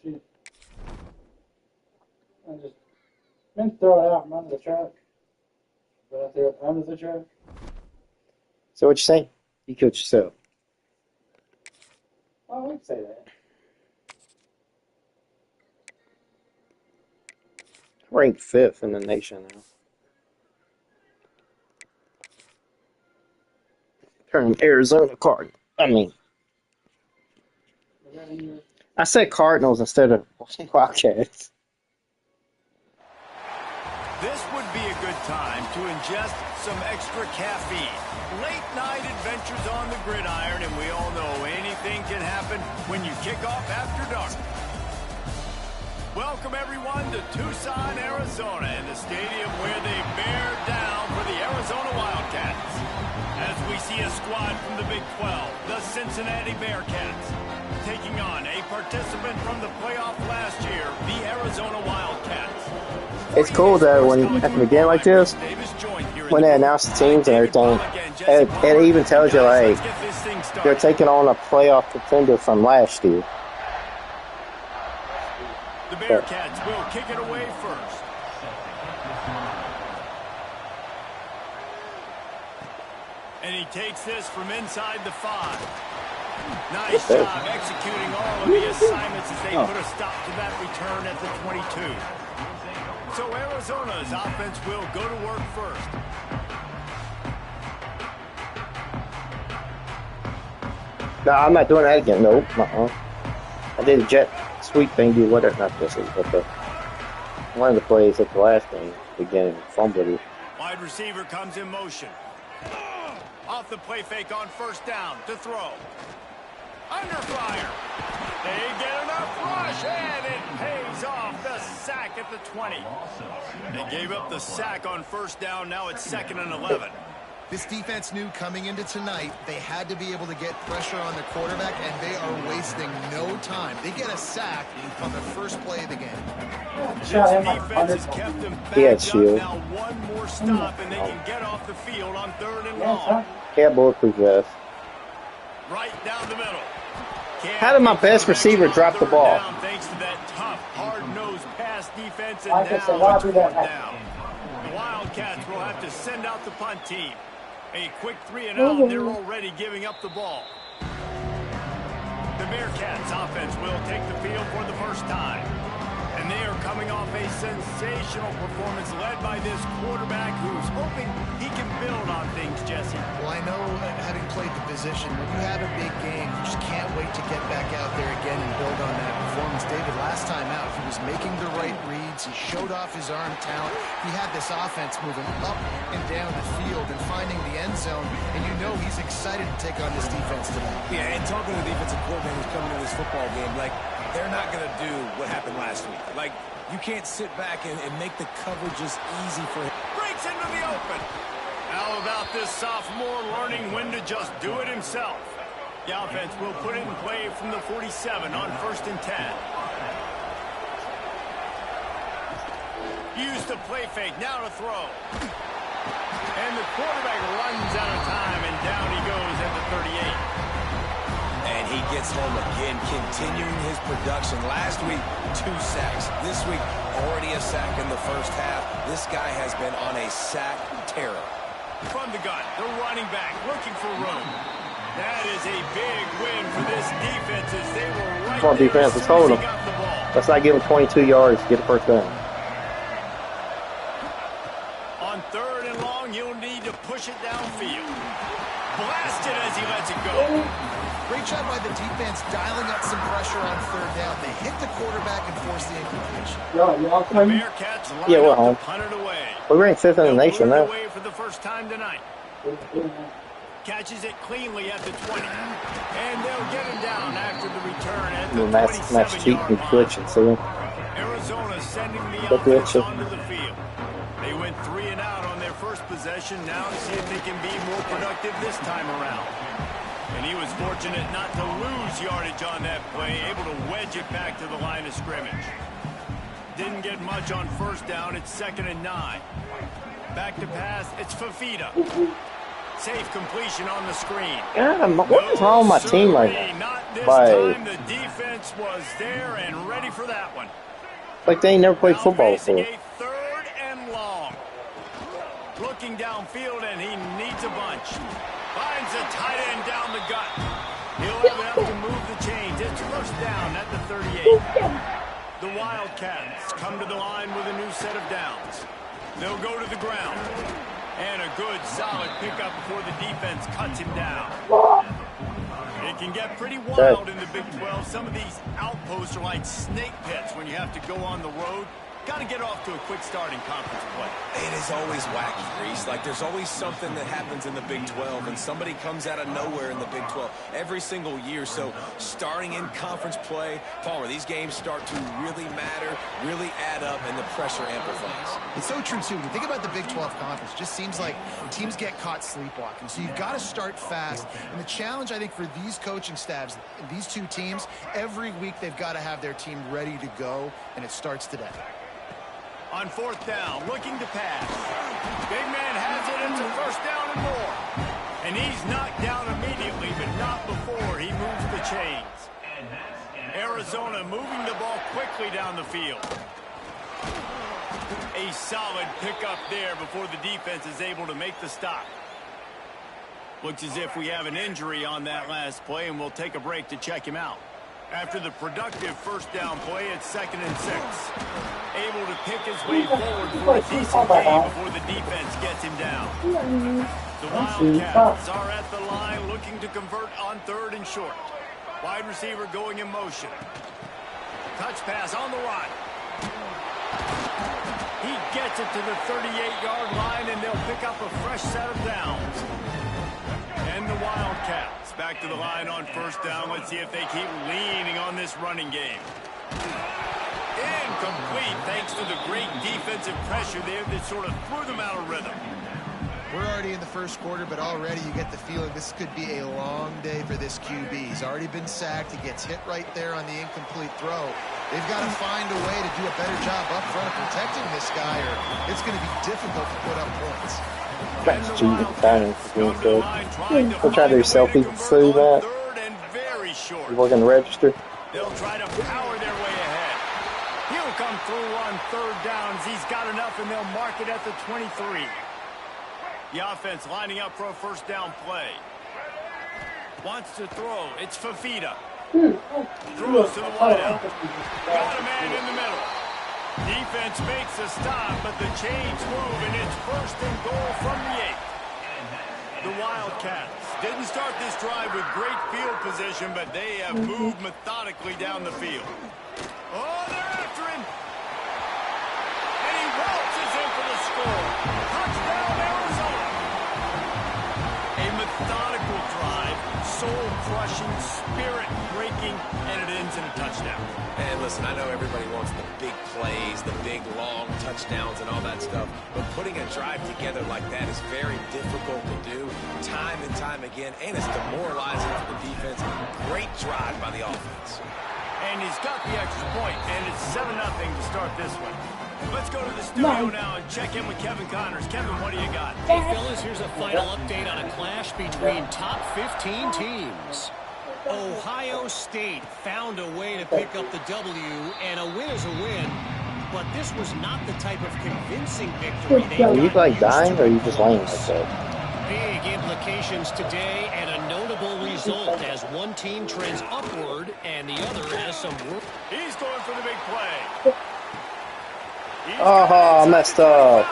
Shoot. I just meant to throw it out from under the truck. But I threw it under the truck. So what you saying? You killed yourself. Oh, we can say that. Ranked 5th in the nation now. Turn Arizona Cardinals. I said Cardinals instead of Wildcats. This would be a good time to ingest some extra caffeine. Late night adventures on the gridiron, and we all know anything can happen when you kick off after dark. Welcome everyone to Tucson, Arizona, and the stadium where they bear down for the Arizona Wildcats. As we see a squad from the Big 12, the Cincinnati Bearcats, taking on a participant from the playoff last year, the Arizona Wildcats. It's cool though when at the beginning like this, when they announce the teams and everything, it even tells you like they're taking on a playoff contender from last year. The Bearcats will kick it away first. And he takes this from inside the 5. Nice job executing all of the assignments as they put a stop to that return at the 22. So Arizona's offense will go to work first. No, I'm not doing that again. Nope. I did a jet sweep thing, do whatever. Not this, but one of the plays at the last game, beginning fumbled it. Wide receiver comes in motion. Off the play fake on first down to throw. Under fire. They get enough rush, and it pays off. The sack at the 20. They gave up the sack on first down. Now it's 2nd and 11. This defense knew coming into tonight they had to be able to get pressure on the quarterback, and they are wasting no time. They get a sack on the first play of the game. This defense has kept them back up. Now one more stop, and they can get off the field on 3rd and long. Yeah, bulletproof vest. Right down the middle. How did my best receiver drop the ball? Thanks to that tough, hard-nosed pass defense, and now it's 4th down. The Wildcats will have to send out the punt team. A quick 3-and-out, they're already giving up the ball. The Bearcats offense will take the field for the first time. And they are coming off a sensational performance led by this quarterback who's hoping he can build on things, Jesse. Well, I know having played the position, when you have a big game, you just can't wait to get back out there again and build on that performance. David, last time out, he was making the right reads. He showed off his arm talent. He had this offense moving up and down the field and finding the end zone. And you know he's excited to take on this defense tonight. Yeah, and talking to the defensive coordinator who's coming to this football game, like, they're not going to do what happened last week. Like, you can't sit back and make the coverages easy for him. Breaks into the open. How about this sophomore learning when to just do it himself? The offense will put it in play from the 47 on 1st and 10. Use the play fake, now to throw. And the quarterback runs out of time, and down he goes at the 38. And he gets home again, continuing his production. Last week, 2 sacks. This week, already a sack in the first half. This guy has been on a sack terror. From the gun, the running back looking for room. That is a big win for this defense as they were right Come on, defense, let's hold him. Let's not give him 22 yards to get a first down. On 3rd and long, you'll need to push it downfield. Blasted as he lets it go. Great job by the defense dialing up some pressure on 3rd down. They hit the quarterback and forced the incompletion. The Bearcats line up to punt it away. We ranked 5th in the nation now. Away for the first time tonight. Catches it cleanly at the 20. And they'll get him down after the return at the 27-yard line. Arizona sending the offense onto the field. They went 3-and-out on their first possession. Now to see if they can be more productive this time around. And he was fortunate not to lose yardage on that play, able to wedge it back to the line of scrimmage. Didn't get much on first down. It's 2nd and 9. Back to pass. It's Fafita. Safe completion on the screen. Yeah, what is wrong with my team right now? This Like, time the defense was there and ready for that one. like they ain't never played football before. A third and long. Looking downfield, and he needs a bunch. Finds a tight end down the gut. He'll have to move the chains. It's first down at the 38. The Wildcats come to the line with a new set of downs. They'll go to the ground. And a good, solid pickup before the defense cuts him down. It can get pretty wild in the Big 12. Some of these outposts are like snake pits when you have to go on the road. Got to get off to a quick start in conference play. It is always wacky, Reese. Like, there's always something that happens in the Big 12, and somebody comes out of nowhere in the Big 12 every single year. So, starting in conference play, Palmer, these games start to really matter, really add up, and the pressure amplifies. It's so true, too. When you think about the Big 12 conference, it just seems like teams get caught sleepwalking. So, you've got to start fast. And the challenge, I think, for these coaching staffs, these two teams, every week they've got to have their team ready to go, and it starts today. On fourth down, looking to pass. Big man has it. It's a first down and more. And he's knocked down immediately, but not before he moves the chains. Arizona moving the ball quickly down the field. A solid pickup there before the defense is able to make the stop. Looks as if we have an injury on that last play, and we'll take a break to check him out. After the productive first down play, it's 2nd and 6. Able to pick his way forward for a decent gain before the defense gets him down. The Wildcats are at the line looking to convert on 3rd and short. Wide receiver going in motion. Touch pass on the run. He gets it to the 38-yard line, and they'll pick up a fresh set of downs. And the Wildcats back to the line on first down. Let's see if they keep leaning on this running game. Incomplete thanks to the great defensive pressure there that sort of threw them out of rhythm. We're already in the first quarter, but already you get the feeling this could be a long day for this QB. He's already been sacked. He gets hit right there on the incomplete throw. They've got to find a way to do a better job up front of protecting this guy, or it's going to be difficult to put up points. That's cheating. Timing is being good. We'll try to do selfie through that. You working the register? They'll try to power their way ahead. He'll come through on 3rd downs. He's got enough, and they'll mark it at the 23. The offense lining up for a first down play. Wants to throw. It's Fafita. Throws to the wideout. Got a man in the middle. Defense makes a stop, but the chains move, and it's 1st and goal from the 8. The Wildcats didn't start this drive with great field position, but they have moved methodically down the field. Oh, they're after him. And he waltzes in for the score. Touchdown, Arizona. A methodical drive, soul-crushing, spirit-breaking, and it ends in a touchdown. And listen, I know everybody wants the big plays, the big, long touchdowns and all that stuff, but putting a drive together like that is very difficult to do time and time again, and it's demoralizing for the defense. Great drive by the offense. And he's got the extra point, and it's 7-0 to start this one. Let's go to the studio now and check in with Kevin Connors. Kevin, what do you got? Hey, fellas, here's a final update on a clash between top 15 teams. Ohio State found a way to pick up the W, and a win is a win, but this was not the type of convincing victory they Are you like dying, or are you just laying like that? Big implications today, and a notable result as one team trends upward and the other has some work. He's going for the big play. Oh, I messed up.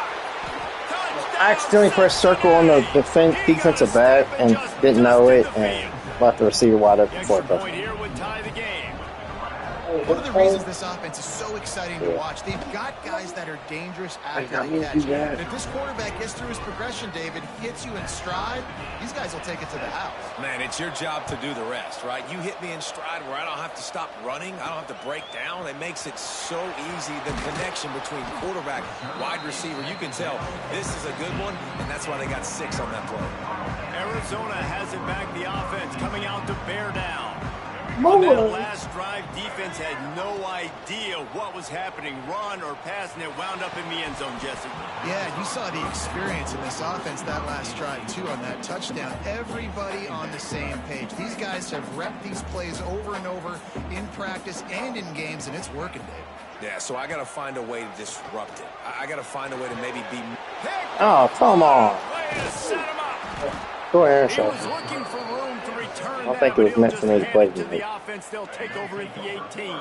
I accidentally pressed circle on the defensive back and didn't know it, and left the receiver wide open for it. Point here would tie the game. One of the reasons this offense is so exciting to watch, they've got guys that are dangerous after the catch. And if this quarterback gets through his progression, David, hits you in stride, these guys will take it to the house. Man, it's your job to do the rest, right? You hit me in stride where I don't have to stop running. I don't have to break down. It makes it so easy. The connection between quarterback, wide receiver, you can tell this is a good one, and that's why they got 6 on that play. Arizona has it back. The offense coming out to bear down. On that last drive, defense had no idea what was happening. Run or pass, and it wound up in the end zone, Jesse. Yeah, you saw the experience in this offense that last drive, too, on that touchdown. Everybody on the same page. These guys have repped these plays over and over in practice and in games, and it's working, Dave. Yeah, so I got to find a way to disrupt it. I got to find a way to maybe be... Oh, come on. Way to set him up. Go He interception. was looking for room to return. I don't think it was meant for me to play with to him. the offense. They'll take over at the 18.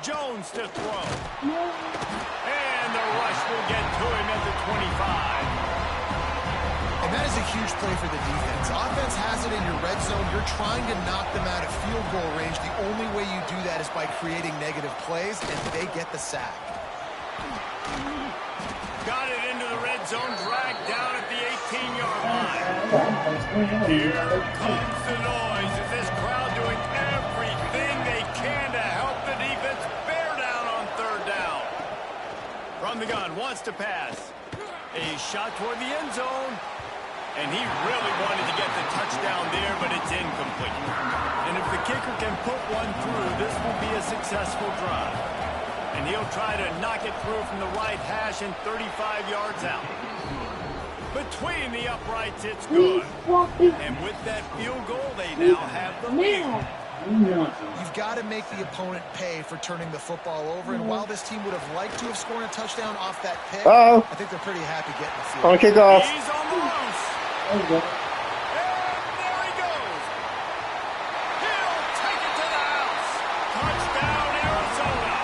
Jones to throw. And the rush will get to him at the 25. And that is a huge play for the defense. Offense has it in your red zone. You're trying to knock them out of field goal range. The only way you do that is by creating negative plays, and they get the sack. Got it into the red zone, dragged down at the 18-yard line. Here comes the noise. Is this crowd doing everything they can to help the defense bear down on third down? From the gun, wants to pass. A shot toward the end zone. And he really wanted to get the touchdown there, but it's incomplete. And if the kicker can put one through, this will be a successful drive. And he'll try to knock it through from the right hash and 35 yards out. Between the uprights, it's good. And with that field goal, they now have the lead. You've got to make the opponent pay for turning the football over. And while this team would have liked to have scored a touchdown off that pick, I think they're pretty happy getting the field. On kickoff. He's on the loose. And there he goes. He'll take it to the house. Touchdown, Arizona.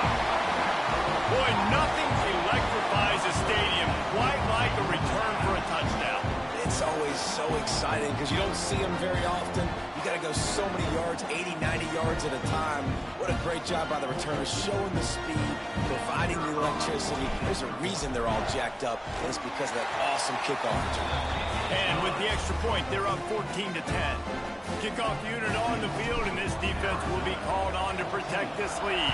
Boy, nothing electrifies a stadium quite like a return for a touchdown. It's always so exciting because you don't see them very often. You got to go so many yards, 80, 90 yards at a time. What a great job by the returners, showing the speed, providing the electricity. There's a reason they're all jacked up, and it's because of that awesome kickoff return. And with the extra point, they're up 14-10. Kickoff unit on the field, and this defense will be called on to protect this lead.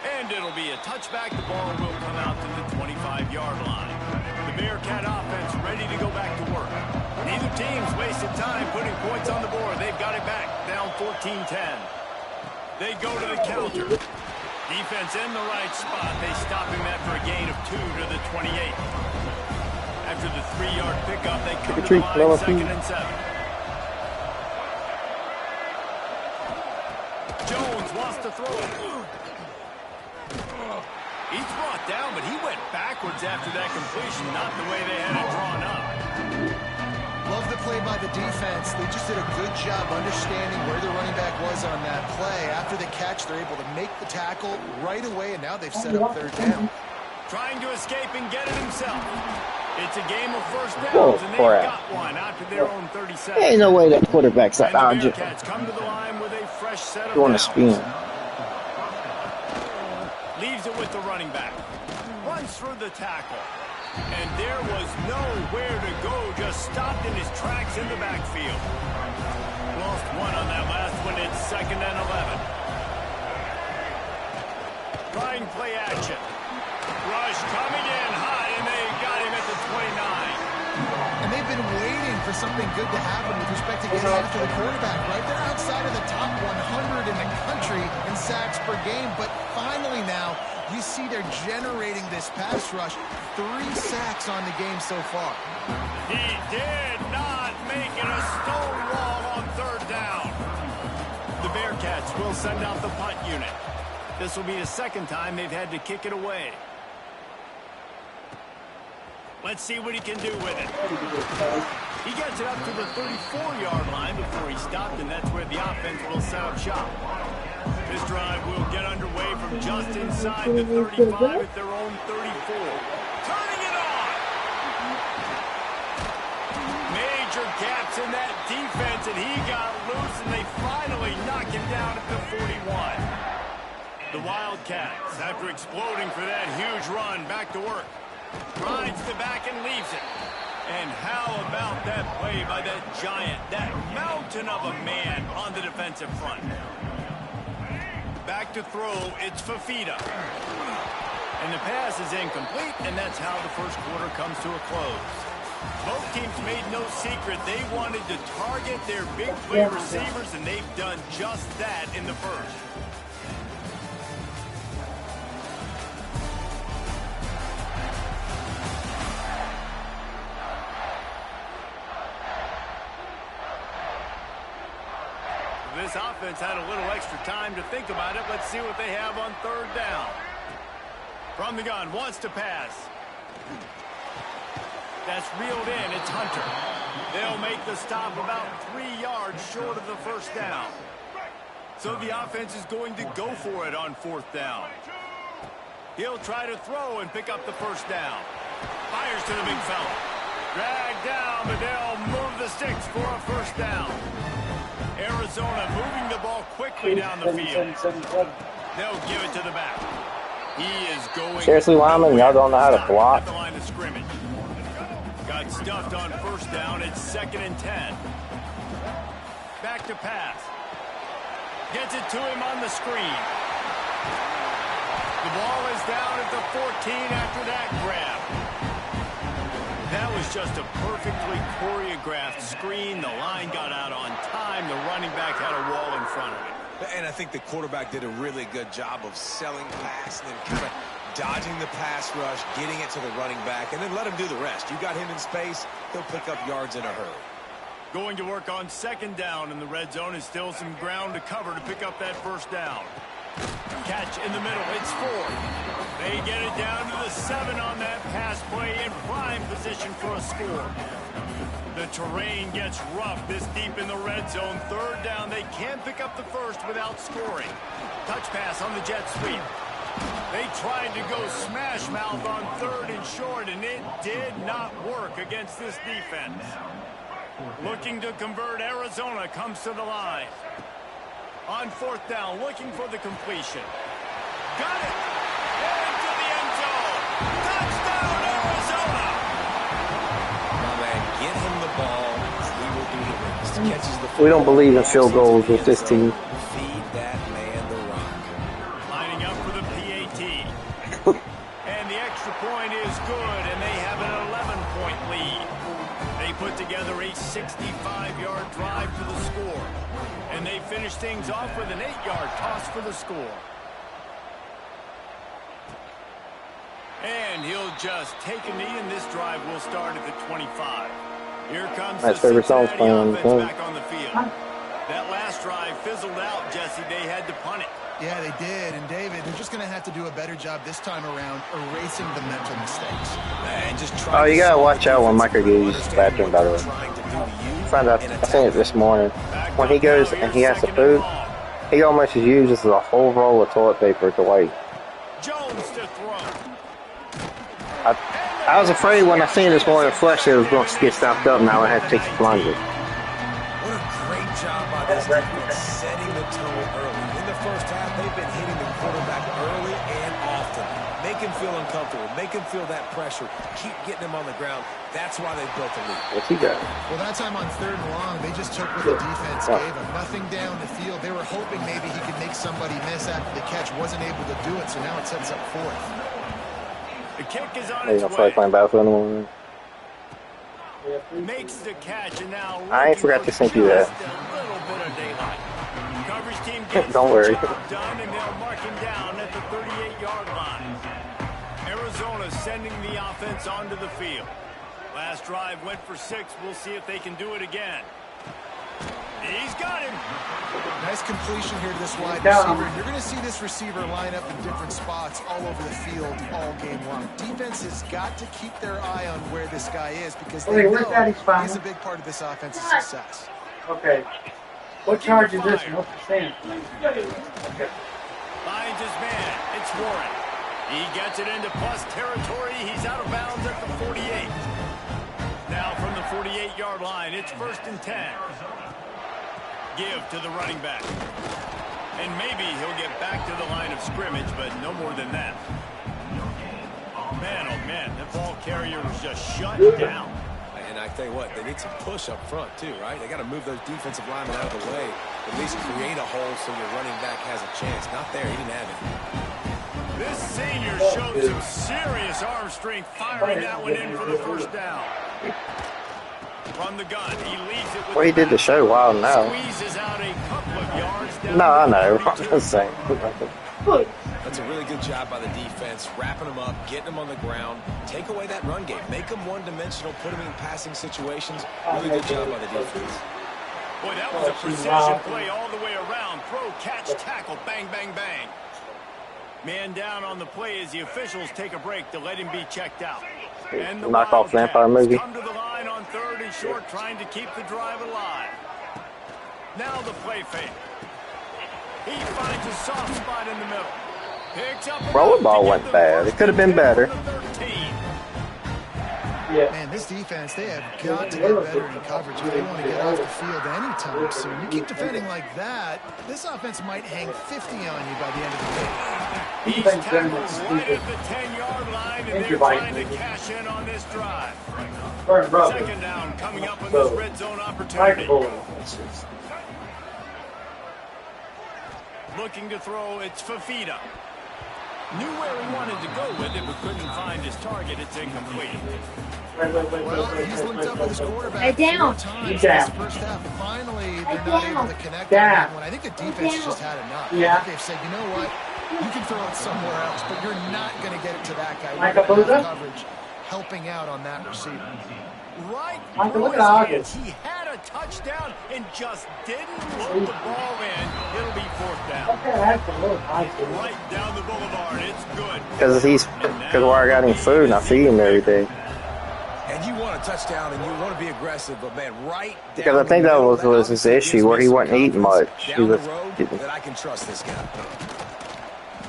And it'll be a touchback. The ball will come out to the 25-yard line. The Bearcat offense ready to go back to work. Neither team's wasted time putting points on the board. They've got it back, down 14-10. They go to the counter. Defense in the right spot. They stop him after a gain of 2 to the 28. After the 3-yard pickup, they come to the line, 2nd and 7. Jones wants to throw it. He's brought down, but he went backwards after that completion, not the way they had it drawn up. Love the play by the defense. They just did a good job understanding where the running back was on that play. After the catch, they're able to make the tackle right away, and now they've set up third down. Trying to escape and get it himself. It's a game of first downs, and they've got one after their own 37. Ain't no way that quarterback's like, And the Bearcats come to the line with a fresh set of doing a downs. spin. Leaves it with the running back. Runs through the tackle. And there was nowhere to go. Just stopped in his tracks in the backfield. Lost one on that last one. It's 2nd and 11. Trying play action. Rush coming in high, and they got him at the 29. And they've been waiting for something good to happen with respect to getting after the quarterback, right? They're outside of the top 100 in the country in sacks per game, but finally now you see they're generating this pass rush. 3 sacks on the game so far. He did not make it a stone wall on third down. The Bearcats will send out the punt unit. This will be the 2nd time they've had to kick it away. Let's see what he can do with it. He gets it up to the 34-yard line before he stopped, and that's where the offense will set up shop. This drive will get underway from just inside the 35 at their own 34. Turning it on! Major gaps in that defense, and he got loose, and they finally knock him down at the 41. The Wildcats, after exploding for that huge run, back to work. Rides the back and leaves it. And how about that play by that giant, that mountain of a man on the defensive front? Back to throw, it's Fafita. And the pass is incomplete, and that's how the first quarter comes to a close. Both teams made no secret they wanted to target their big play receivers, and they've done just that in the first. This offense had a little extra time to think about it. Let's see what they have on third down. From the gun, wants to pass. That's reeled in. It's Hunter. They'll make the stop about 3 yards short of the first down. So the offense is going to go for it on fourth down. He'll try to throw and pick up the first down. Fires to the big fella. Dragged down, but they'll move the sticks for a first down. Arizona moving the ball quickly down the field. They'll give it to the back. He is going. Seriously, Lyman, y'all don't know how to block? At the line of scrimmage. Got stuffed on first down. It's 2nd and 10. Back to pass. Gets it to him on the screen. The ball is down at the 14 after that grab. That was just a perfectly choreographed screen. The line got out on time. The running back had a wall in front of it. And I think the quarterback did a really good job of selling pass and then kind of dodging the pass rush, getting it to the running back, and then let him do the rest. You got him in space, he'll pick up yards in a hurry. Going to work on second down in the red zone is still some ground to cover to pick up that first down. Catch in the middle. It's 4. They get it down to the 7 on that pass play in prime position for a score. The terrain gets rough this deep in the red zone. Third down. They can't pick up the first without scoring. Touch pass on the jet sweep. They tried to go smash mouth on 3rd and short, and it did not work against this defense. Looking to convert, Arizona comes to the line. On 4th down, looking for the completion. Got it! Into the end zone! Touchdown, Arizona! My man, get him the ball. We will do the rest. Catches the We don't believe in field goals with this team. Feed that man the rock. Lining up for the PAT. And the extra point is good, and they have an 11-point lead. They put together a 65-yard drive to the score. And they finish things off with an 8-yard toss for the score. And he'll just take a knee, and this drive will start at the 25. Here comes the Cincinnati offense back on the field. That last drive fizzled out, Jesse. They had to punt it. Yeah, they did. And, David, they're just going to have to do a better job this time around erasing the mental mistakes. And just Oh, you got to watch out when Micah goes to the bathroom, by the way. Found out, I seen it this morning. When he goes and he has to poop, he almost uses a whole roll of toilet paper to wipe. Jones to throw. I was afraid when I seen this morning in flesh it was going to get stopped up. Now I had to take the plunger. What a great job by this defense setting the tone early. In the first half, they've been hitting the quarterback early and often. Make him feel uncomfortable. Make him feel that pressure. Keep getting him on the ground. That's why they built the lead. What's he got? Well, that time on 3rd and long, they just took what the defense gave them. Nothing down the field. They were hoping maybe he could make somebody miss after the catch. Wasn't able to do it, so now it sets up 4th. The kick is on Hey, its don't feel like way. playing basketball anymore. Makes the catch, and now I ain't forgot to send you that. just a little bit of daylight. Coverage team gets Don't worry. the job done, and they'll mark him down at the 38-yard line. Arizona sending the offense onto the field. Last drive went for 6. We'll see if they can do it again. He's got him. Nice completion here to this wide receiver. You're going to see this receiver line up in different spots all over the field all game long. Defense has got to keep their eye on where this guy is because they know he's a big part of this offense's success. Okay. What charge is this? What's the stand? Okay. Finds his man. It's Warren. He gets it into plus territory. He's out of bounds at the 48. Now from the 48-yard line, it's 1st and 10. Give to the running back. And maybe he'll get back to the line of scrimmage, but no more than that. Man, oh man, the ball carrier was just shut down. And I tell you what, they need some push up front too, right? They got to move those defensive linemen out of the way. At least create a hole so your running back has a chance. Not there. He didn't have it. This senior showed some serious arm strength firing that one in for the first down. From the gun, he leads it with Well, he did the show while now. Squeezes out a couple of yards down. No, I know. I'm just saying. That's a really good job by the defense, wrapping them up, getting them on the ground, take away that run game, make them one-dimensional, put them in passing situations. Really good job by the defense. Boy, that was a precision play all the way around. Throw, catch, tackle, bang, bang, bang. Man down on the play as the officials take a break to let him be checked out. And the Knock off vampire movie. come to the line on 3rd and short, trying to keep the drive alive. Now the play fake. He finds a soft spot in the middle. Picks up Rolling ball went bad. It could have been better. Man, this defense, they have got to get better in coverage if they want to get off the field anytime soon. You keep defending like that, this offense might hang 50 on you by the end of the game. He's tackled right at the 10-yard line, and they're trying to cash in on this drive. Second down coming up on this red zone opportunity. Looking to throw, it's Fafita. Knew where he wanted to go with it, but couldn't find his target. It's incomplete. Well, he's linked up with his quarterback down. 4 times this first half. Finally, they're not able to connect on that one. I think the defense has just had enough. I think they've said, you know what? You can throw it somewhere else, but you're not going to get it to that guy. We're going to have coverage helping out on that receiver. Right through his hands. He had a touchdown and just didn't load the ball in. It'll be 4th down. Right down the boulevard. It's good. Because where I got him food and I feed him every day. And you want a touchdown and you want to be aggressive, but man, right down Because I think that was his issue, where he wasn't eating much. He was getting... that I can trust this guy.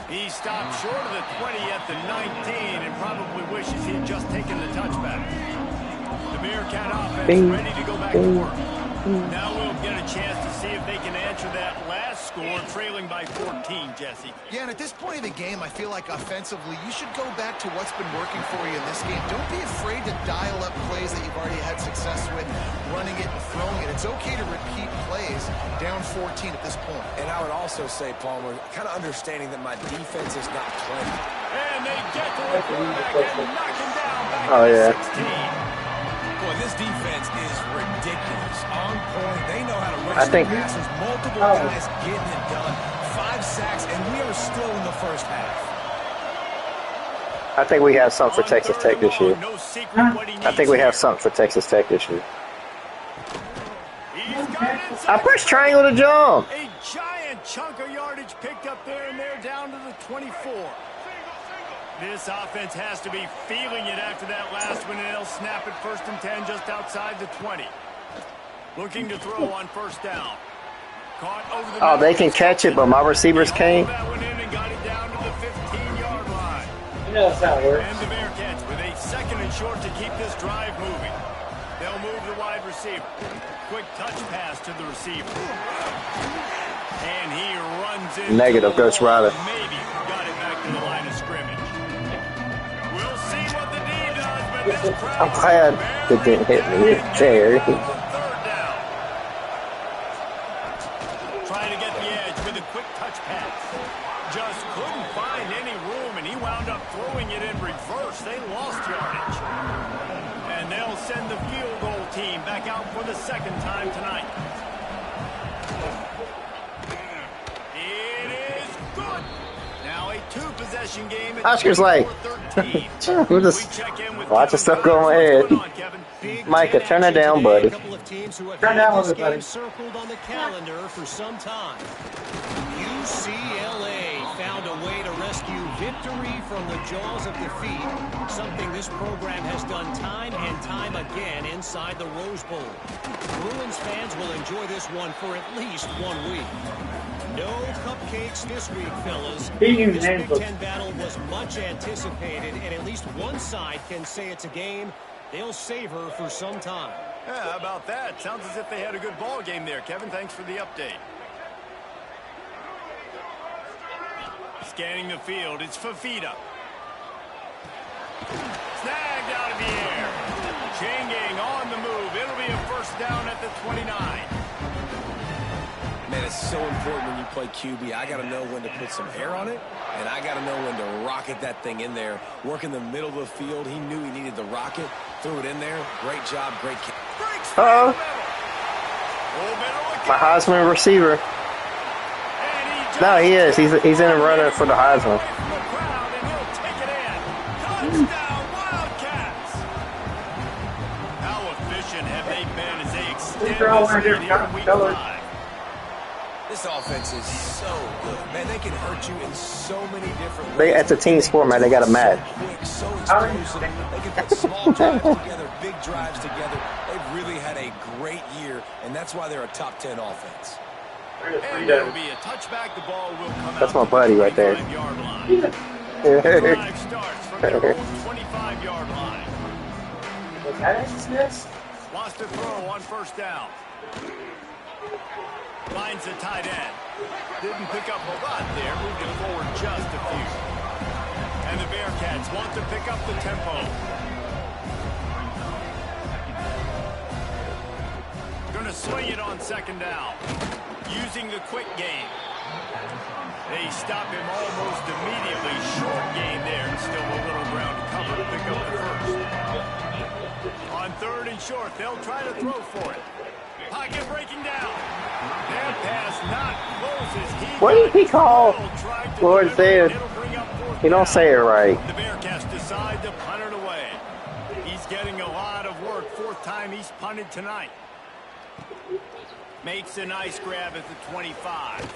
He stopped short of the 20 at the 19 and probably wishes he'd just taken the touchback. The Bearcat offense ready to go back to work. Now we'll get a chance to see if they can answer that last score, trailing by 14, Jesse. Yeah, and at this point of the game, I feel like offensively, you should go back to what's been working for you in this game. Don't be afraid to dial up plays that you've already had success with, running it and throwing it. It's okay to repeat plays down 14 at this point. And I would also say, Palmer, kind of understanding that my defense is not playing. And they get to the quarterback and knock him down back Oh, to 16. Boy, this defense is ridiculous. On point. They know how to rush I think- the passes. Multiple guys getting it done. 5 sacks, and we are still in the first half. I think we have something for Texas Tech this year. No secret what he I think we have something for Texas Tech this year. He's got it inside. I pushed triangle to jump. A giant chunk of yardage picked up there, and they're down to the 24. This offense has to be feeling it after that last one, and they'll snap it 1st and 10 just outside the 20. Looking to throw on 1st down. Caught over the Oh, they can catch it, but my receivers can't. That one in and got it down to the 15-yard line. You know that's how it works. And the Bearcats with a 2nd and short to keep this drive moving. They'll move the wide receiver. Quick touch pass to the receiver. And he runs in. Negative, Ghost Rider. Maybe got it back to the line of scrimmage. We'll see what the D does, but this crowd I'm glad it didn't hit me. There. 3rd down. Trying to get the edge with a quick touch pass. Just couldn't find any room, and he wound up throwing it in reverse. They lost yardage. And they'll send the field goal team back out for the 2nd time tonight. It is good. Now a 2-possession game. Oscar's like, we'll just watch the stuff go on my head. Micah, turn that down, buddy. Turn down a little bit, buddy. Circled on the calendar for some time. UCLA found a way to rescue victory from the jaws of defeat, something this program has done time and time again inside the Rose Bowl. Bruins fans will enjoy this one for at least 1 week. No cupcakes this week, fellas. This Big Ten battle was much anticipated, and at least one side can say it's a game they'll savor for some time. Yeah, how about that? Sounds as if they had a good ball game there, Kevin. Thanks for the update. Scanning the field, it's Fafita. Snagged out of the air. Chain gang on the move. It'll be a 1st down at the 29. Man, as so important when you play QB. I got to know when to put some air on it, and I got to know when to rocket that thing in there. Work in the middle of the field. He knew he needed the rocket. Threw it in there. Great job. Great kick. Uh-oh. My Heisman receiver. No, he is. He's in a runner for the Heisman. How efficient have they been as they extend this lead here in week 5? This offense is so good. Man, they can hurt you in so many different ways. It's a team sport, man. They got a match. So explosive. They can put small drives together, big drives together. They've really had a great year, and that's why they're a top 10 offense. And there will be a touchback. The ball will come That's out my buddy right there. 25-yard line. Drive starts from their own 25-yard line. Lost a throw on first down. Finds the tight end. Didn't pick up a lot there. Moved it forward just a few. And the Bearcats want to pick up the tempo. Going to swing it on second down. Using the quick game. They stop him almost immediately. Short gain there. And still a little ground to cover to pick up the first. On third and short, they'll try to throw for it. Pocket breaking down. That pass not closes. What did he call? Lord said he don't say it right. The Bearcats decide to punt it away. He's getting a lot of work. Fourth time he's punted tonight. Makes a nice grab at the 25.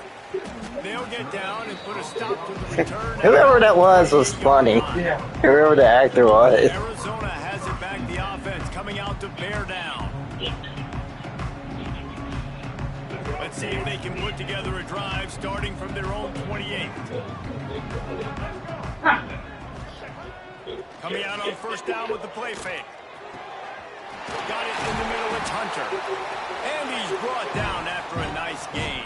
They'll get down and put a stop to the return. Whoever that was funny. Yeah. Whoever the actor was. Arizona has it back. The offense coming out to bear down. Let's see if they can put together a drive starting from their own 28. Coming out on first down with the play fake. Got it in the middle. It's Hunter. And he's brought down after a nice gain.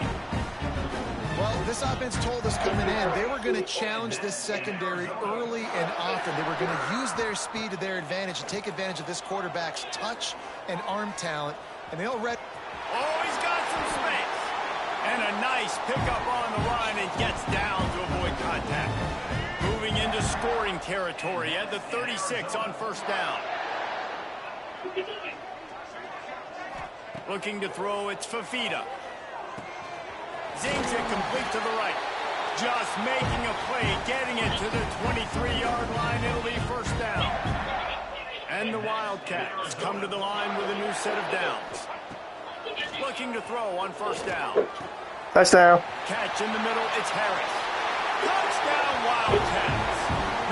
Well, this offense told us coming in they were going to challenge this secondary early and often. They were going to use their speed to their advantage and take advantage of this quarterback's touch and arm talent. And they'll Oh, he's got some space. And a nice pickup on the line and gets down to avoid contact. Moving into scoring territory at the 36 on first down. Looking to throw, it's Fafita. Zings it complete to the right. Just making a play, getting it to the 23-yard line. It'll be first down. And the Wildcats come to the line with a new set of downs. Looking to throw on first down. Touchdown. Catch in the middle, it's Harris. Touchdown, Wildcats.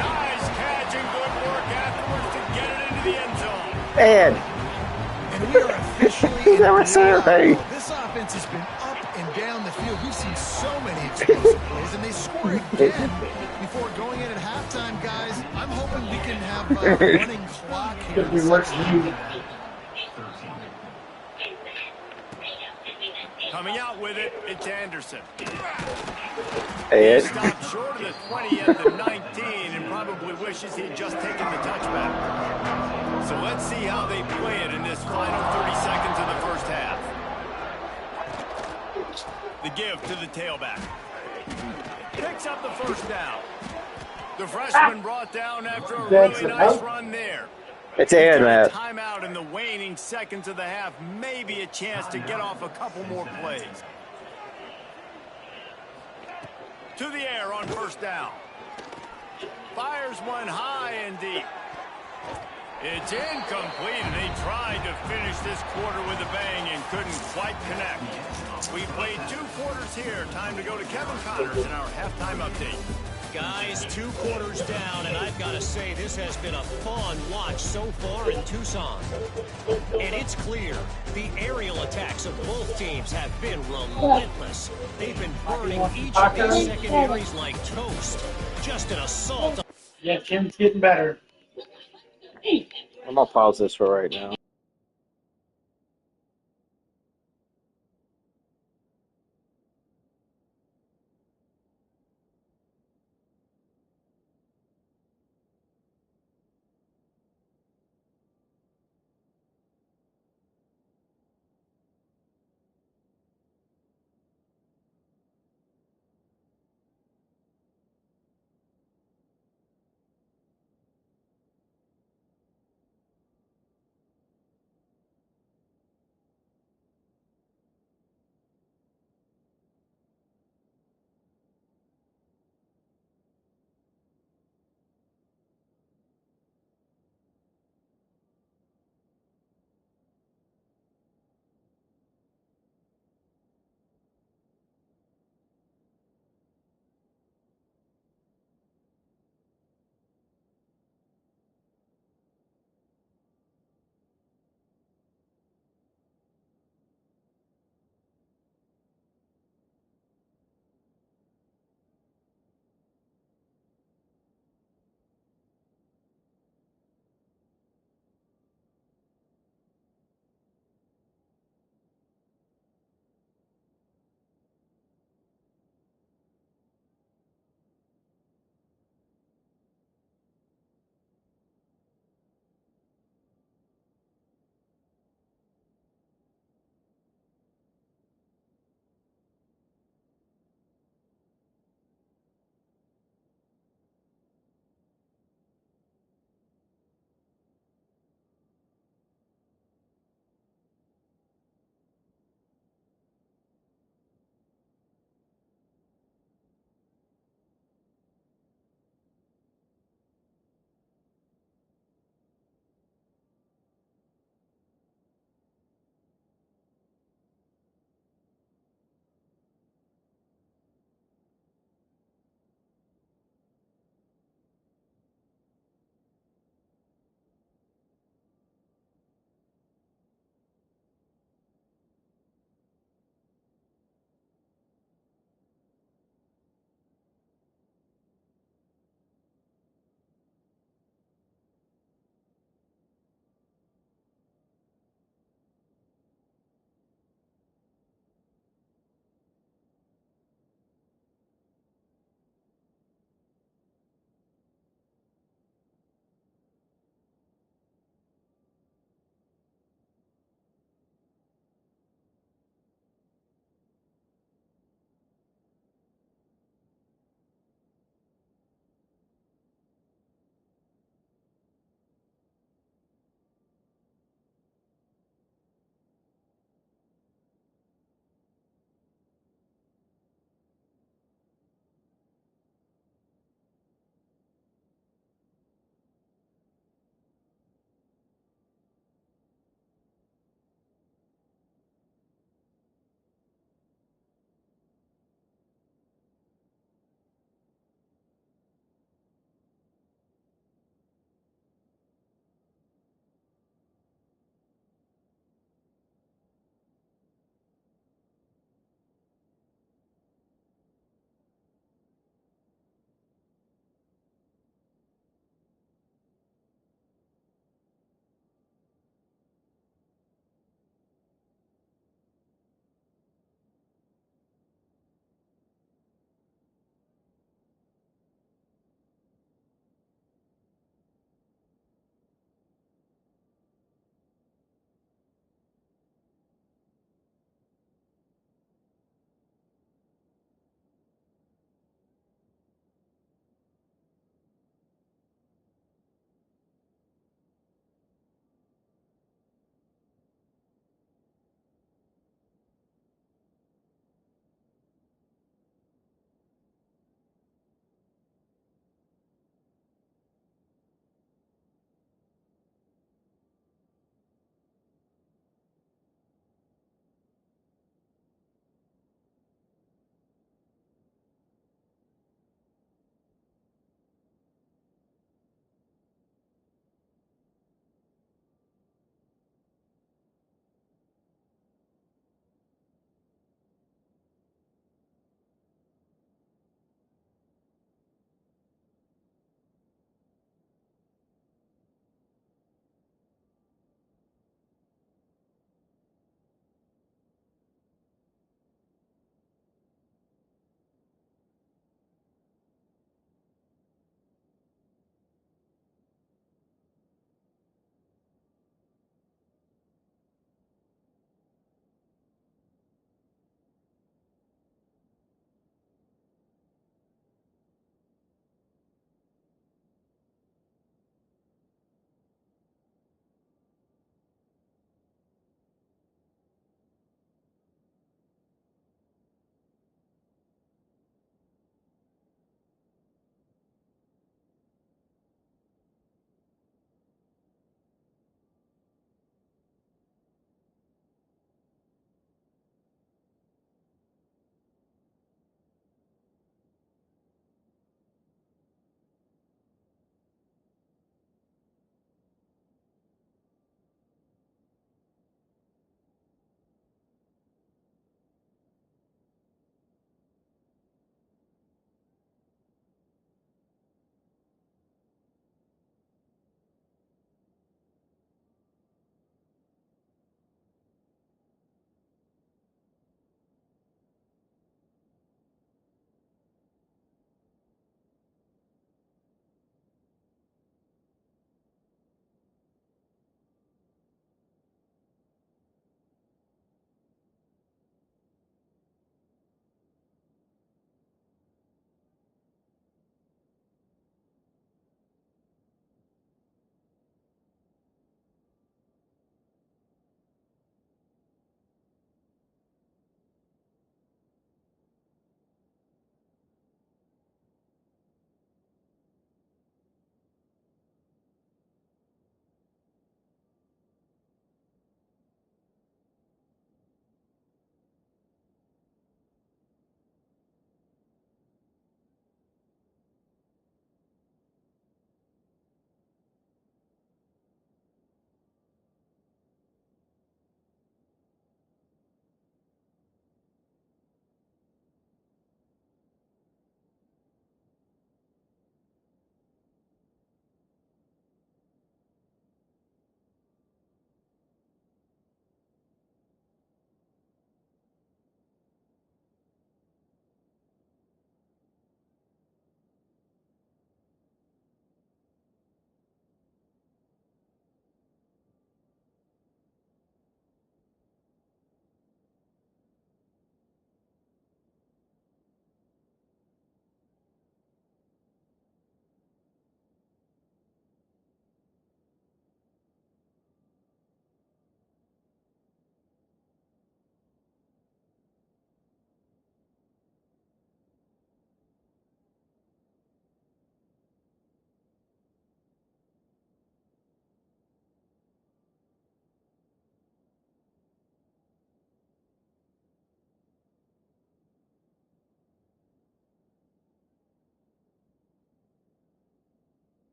Nice catch and good work afterwards to get it into the end zone. Ed. And we are officially He's never seen it, hey. This offense has been up and down the field. We've seen so many explosive plays, and they score again before going in at halftime, guys. I'm hoping we can have a running clock here. Coming out with it, it's Anderson. Ed. He stopped short of the 20 at the 19 and probably wishes he'd just taken the touchback. So let's see how they play it in this final 30 seconds of the first half. The give to the tailback. Picks up the first down. The freshman brought down after a really nice run there. It's Ed, man. Timeout in the waning seconds of the half. Maybe a chance to get off a couple more plays. To the air on first down. Fires one high and deep. It's incomplete, and they tried to finish this quarter with a bang and couldn't quite connect. We played 2 quarters here. Time to go to Kevin Connors in our halftime update. Guys, 2 quarters down, and I've got to say this has been a fun watch so far in Tucson. And it's clear the aerial attacks of both teams have been relentless. They've been burning each of these secondaries like toast. Just an assault. Yeah, Kim's getting better. I'm gonna pause this for right now.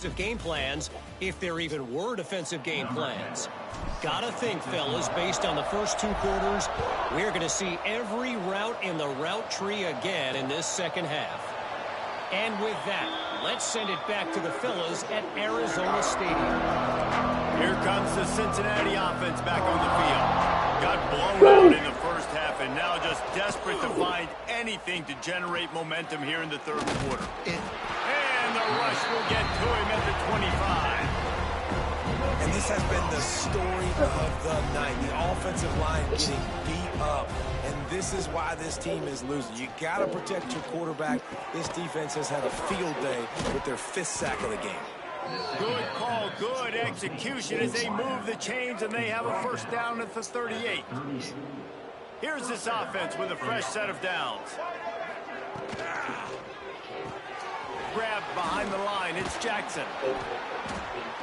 defensive game plans, if there even were defensive game plans. Gotta think, fellas, based on the first 2 quarters, we're going to see every route in the route tree again in this second half. And with that, let's send it back to the fellas at Arizona Stadium. Here comes the Cincinnati offense back on the field. Got blown out in the first half and now just desperate to find anything to generate momentum here in the third quarter. And the rush will get to him at the 25. And this has been the story of the night. The offensive line getting beat up. And this is why this team is losing. You got to protect your quarterback. This defense has had a field day with their 5th sack of the game. Good call, good execution as they move the chains and they have a first down at the 38. Here's this offense with a fresh set of downs. Grabbed behind the line, it's Jackson.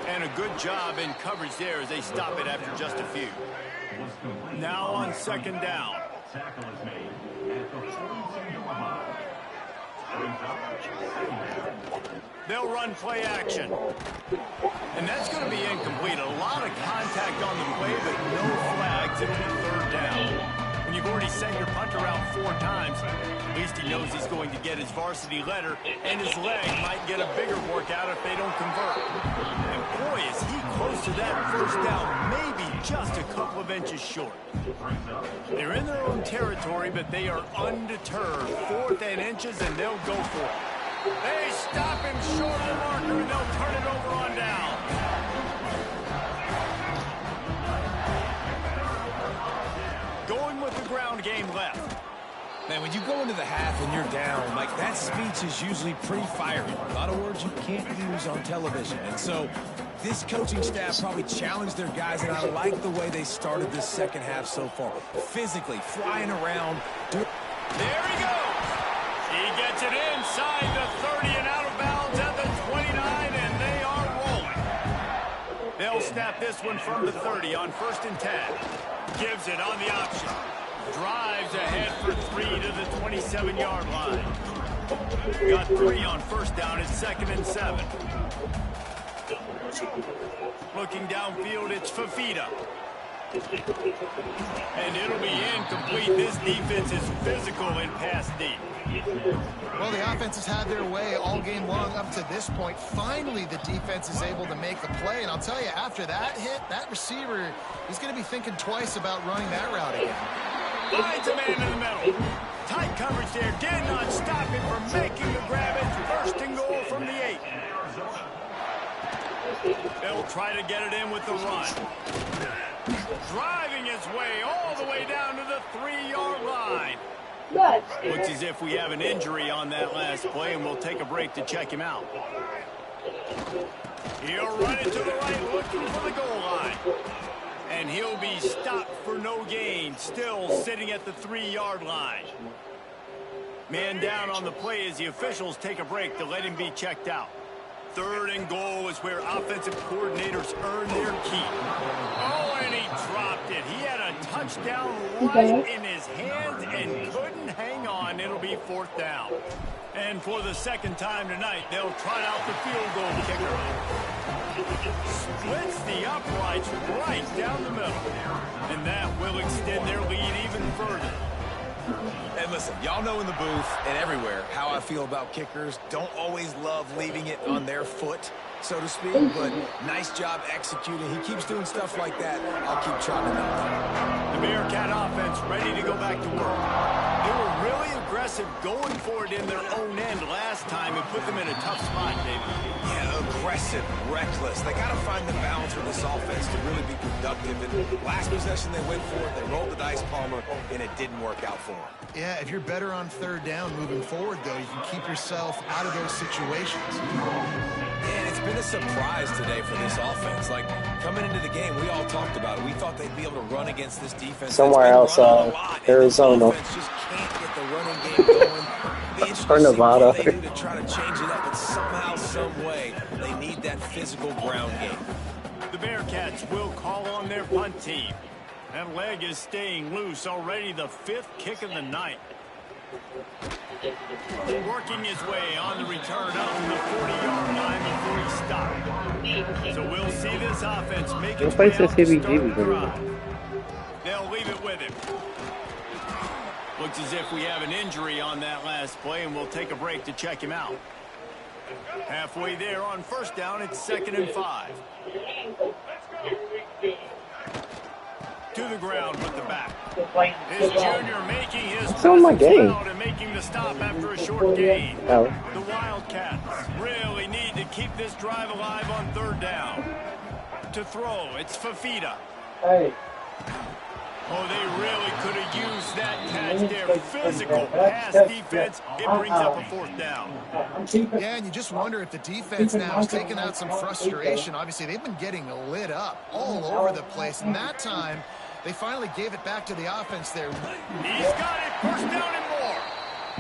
And a good job in coverage there as they stop it after just a few. Now on second down. They'll run play action. And that's going to be incomplete. A lot of contact on the play, but no flags. It'll be third down. When you've already sent your punter out 4 times, at least he knows he's going to get his varsity letter, and his leg might get a bigger workout if they don't convert. And boy, is he close to that first down, maybe just a couple of inches short. They're in their own territory, but they are undeterred. 4th and inches, and they'll go for it. They stop him short of the marker, and they'll turn it over on down. Going with the ground game left. Man, when you go into the half and you're down, like, that speech is usually pretty fiery. A lot of words you can't use on television. And so this coaching staff probably challenged their guys, and I like the way they started this second half so far. Physically, flying around. There he goes. He gets it inside the 30 and out of bounds at the 29, and they are rolling. They'll snap this one from the 30 on 1st and 10. Gives it on the option. Drives ahead for 3 to the 27-yard line. Got 3 on first down. It's 2nd and 7. Looking downfield, it's Fafita. And it'll be incomplete. This defense is physical and pass deep. Well, the offense has had their way all game long up to this point. Finally, the defense is able to make a play. And I'll tell you, after that hit, that receiver is going to be thinking twice about running that route again. Finds a man in the middle. Tight coverage there. Did not stop him from making the grab. It's 1st and goal from the 8. They'll try to get it in with the run. Driving his way all the way down to the 3-yard line. Looks as if we have an injury on that last play, and we'll take a break to check him out. He'll run it to the right, looking for the goal line. And he'll be stopped for no gain, still sitting at the 3-yard line. Man down on the play as the officials take a break to let him be checked out. 3rd and goal is where offensive coordinators earn their keep. Oh, and he dropped it. He had a touchdown right in his hands and couldn't hang on. It'll be 4th down. And for the 2nd time tonight, they'll try out the field goal kicker. Splits the uprights right down the middle. And that will extend their lead even further. And listen, y'all know in the booth and everywhere how I feel about kickers. Don't always love leaving it on their foot, so to speak, but nice job executing. He keeps doing stuff like that. I'll keep trotting him out. The Bearcat offense ready to go back to work. They were really aggressive going for it in their own end last time and put them in a tough spot, David. Yeah, aggressive, reckless. They got to find the balance with this offense to really be productive. And last possession they went for it, they rolled the dice, Palmer, and it didn't work out for them. Yeah, if you're better on 3rd down moving forward, though, you can keep yourself out of those situations. And it's been a surprise today for this offense. Like, coming into the game, we all talked about it. We thought they'd be able to run against this defense. Somewhere else, Arizona. Just can't get the running game going. Or Nevada. What they do to try to change it up, but somehow, some way, they need that physical ground game. The Bearcats will call on their punt team. That leg is staying loose already, the 5th kick of the night. Working his way on the return up to the 40-yard line before he stopped. So we'll see this offense make its way out to start the drive. They'll leave it with him. Looks as if we have an injury on that last play, and we'll take a break to check him out. Halfway there on first down, it's 2nd and 5. To the ground with the back. His junior making his presence loud and making the stop after a short gain. The Wildcats really need to keep this drive alive on 3rd down. To throw, it's Fafita. Hey. Oh, they really could have used that catch there. Physical pass defense. It brings up a 4th down. Yeah, and you just wonder if the defense now is taking out some frustration. Obviously, they've been getting lit up all over the place. And that time, they finally gave it back to the offense there. He's got it. 1st down and more.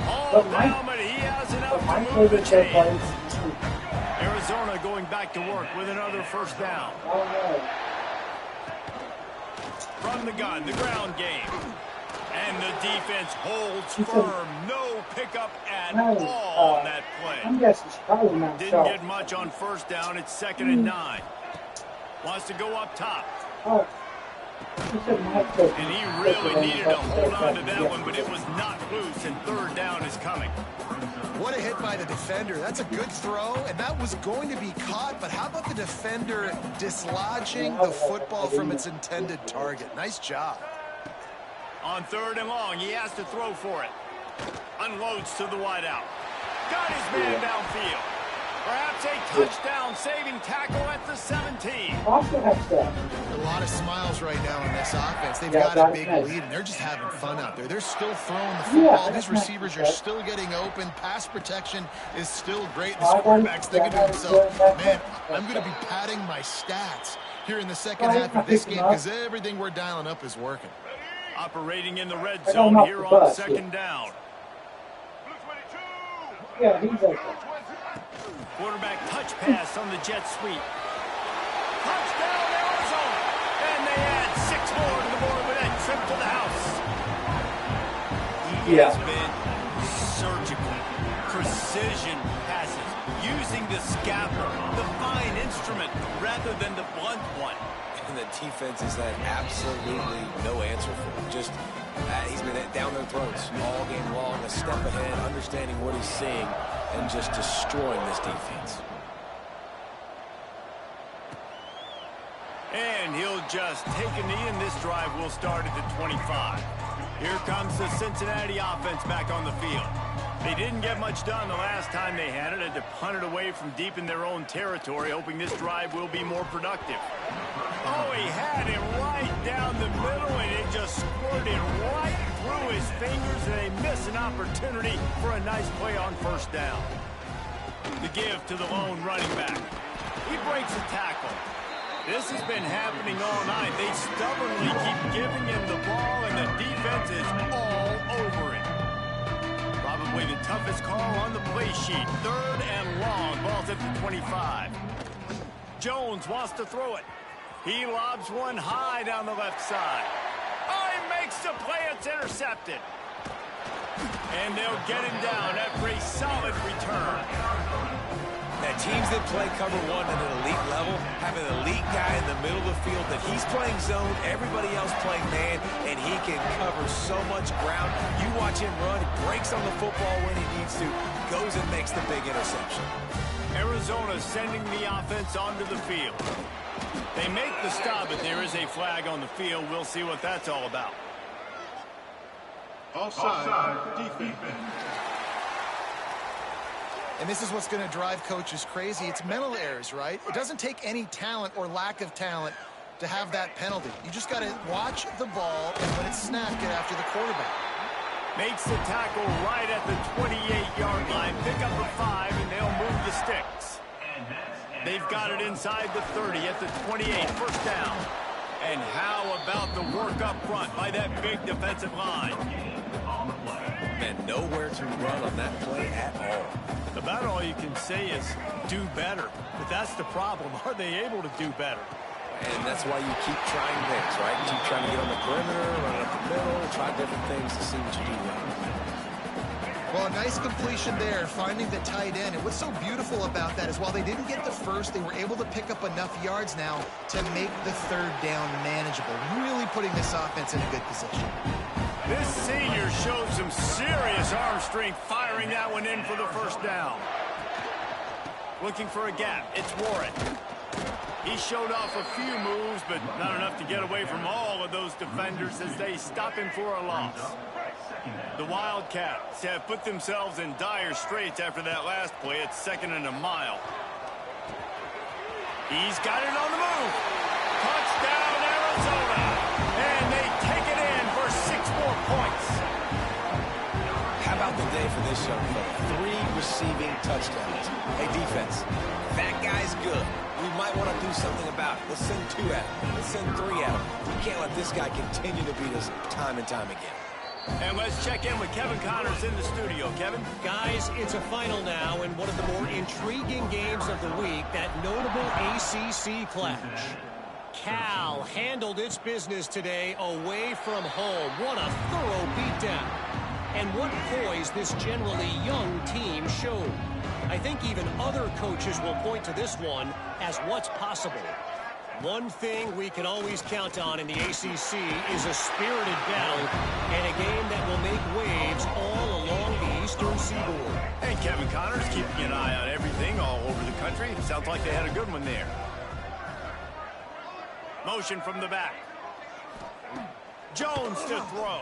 All down, but he has enough to move the chains. Arizona going back to work with another 1st down. From the gun, the ground game. And the defense holds firm. No pickup at all on that play. Didn't get much on 1st down. It's 2nd and 9. Wants to go up top. And he really needed to hold on to that one, but it was not loose, and 3rd down is coming. What a hit by the defender. That's a good throw, and that was going to be caught, but how about the defender dislodging the football from its intended target? Nice job. On 3rd and long, he has to throw for it. Unloads to the wideout. Got his man downfield. Perhaps a touchdown-saving tackle at the 17. A lot of smiles right now in this offense. They've got a big lead, and they're just having fun out there. They're still throwing the football. These receivers are still getting open. Pass protection is still great. This quarterback's thinking to himself, man, I'm going to be padding my stats here in the second half of this game because everything we're dialing up is working. Operating in the red zone here on 2nd down. Yeah, he's open. Quarterback touch pass on the jet sweep. Touchdown, Arizona! And they add 6 more to the board with that trip to the house. He has been surgical. Precision passes. Using the scalpel, the fine instrument, rather than the blunt one. And the defense has had absolutely no answer for him. Just, he's been down their throats all game long, a step ahead, understanding what he's seeing, and just destroying this defense. And he'll just take a knee, and this drive will start at the 25. Here comes the Cincinnati offense back on the field. They didn't get much done the last time they had it. Had to punt it away from deep in their own territory, hoping this drive will be more productive. Oh, he had it right down the middle, and it just squirted right through his fingers, and they miss an opportunity for a nice play on 1st down. The give to the lone running back. He breaks a tackle. This has been happening all night. They stubbornly keep giving him the ball, and the defense is all over it. Probably the toughest call on the play sheet. 3rd and long. Ball's at the 25. Jones wants to throw it. He lobs one high down the left side. Oh, he makes the play. It's intercepted. And they'll get him down after a solid return. Now, teams that play cover 1 at an elite level have an elite guy in the middle of the field that he's playing zone, everybody else playing man, and he can cover so much ground. You watch him run, he breaks on the football when he needs to, goes and makes the big interception. Arizona sending the offense onto the field. They make the stop, but there is a flag on the field. We'll see what that's all about. Offside defense. And this is what's going to drive coaches crazy. It's mental errors, right? It doesn't take any talent or lack of talent to have that penalty. You just got to watch the ball, and when it's snapped, get after the quarterback. Makes the tackle right at the 28-yard line. Pick up the 5, and they'll move the sticks. They've got it inside the 30 at the 28, 1st down. And how about the work up front by that big defensive line? And nowhere to run on that play at all. About all you can say is do better. But that's the problem. Are they able to do better? And that's why you keep trying things, right? Keep trying to get on the perimeter, run up the middle, try different things to see what you do well. Well, a nice completion there, finding the tight end. And what's so beautiful about that is while they didn't get the first, they were able to pick up enough yards now to make the third down manageable, really putting this offense in a good position. This senior showed some serious arm strength firing that one in for the first down. Looking for a gap. It's Warren. He showed off a few moves, but not enough to get away from all of those defenders as they stop him for a loss. The Wildcats have put themselves in dire straits after that last play. It's 2nd and a mile. He's got it on the move. Touchdown, Arizona. And they take it in for 6 more points. How about the day for this young fella? 3 receiving touchdowns. Hey, defense, that guy's good. We might want to do something about it. Let's send 2 at him. Let's send 3 at him. We can't let this guy continue to beat us time and time again. And let's check in with Kevin Connors in the studio. Kevin? Guys, it's a final now in one of the more intriguing games of the week, that notable ACC clash. Cal handled its business today away from home. What a thorough beatdown. And what poise this generally young team showed. I think even other coaches will point to this one as what's possible. One thing we can always count on in the ACC is a spirited battle and a game that will make waves all along the Eastern Seaboard. And Kevin Connors keeping an eye on everything all over the country. Sounds like they had a good one there. Motion from the back. Jones to throw.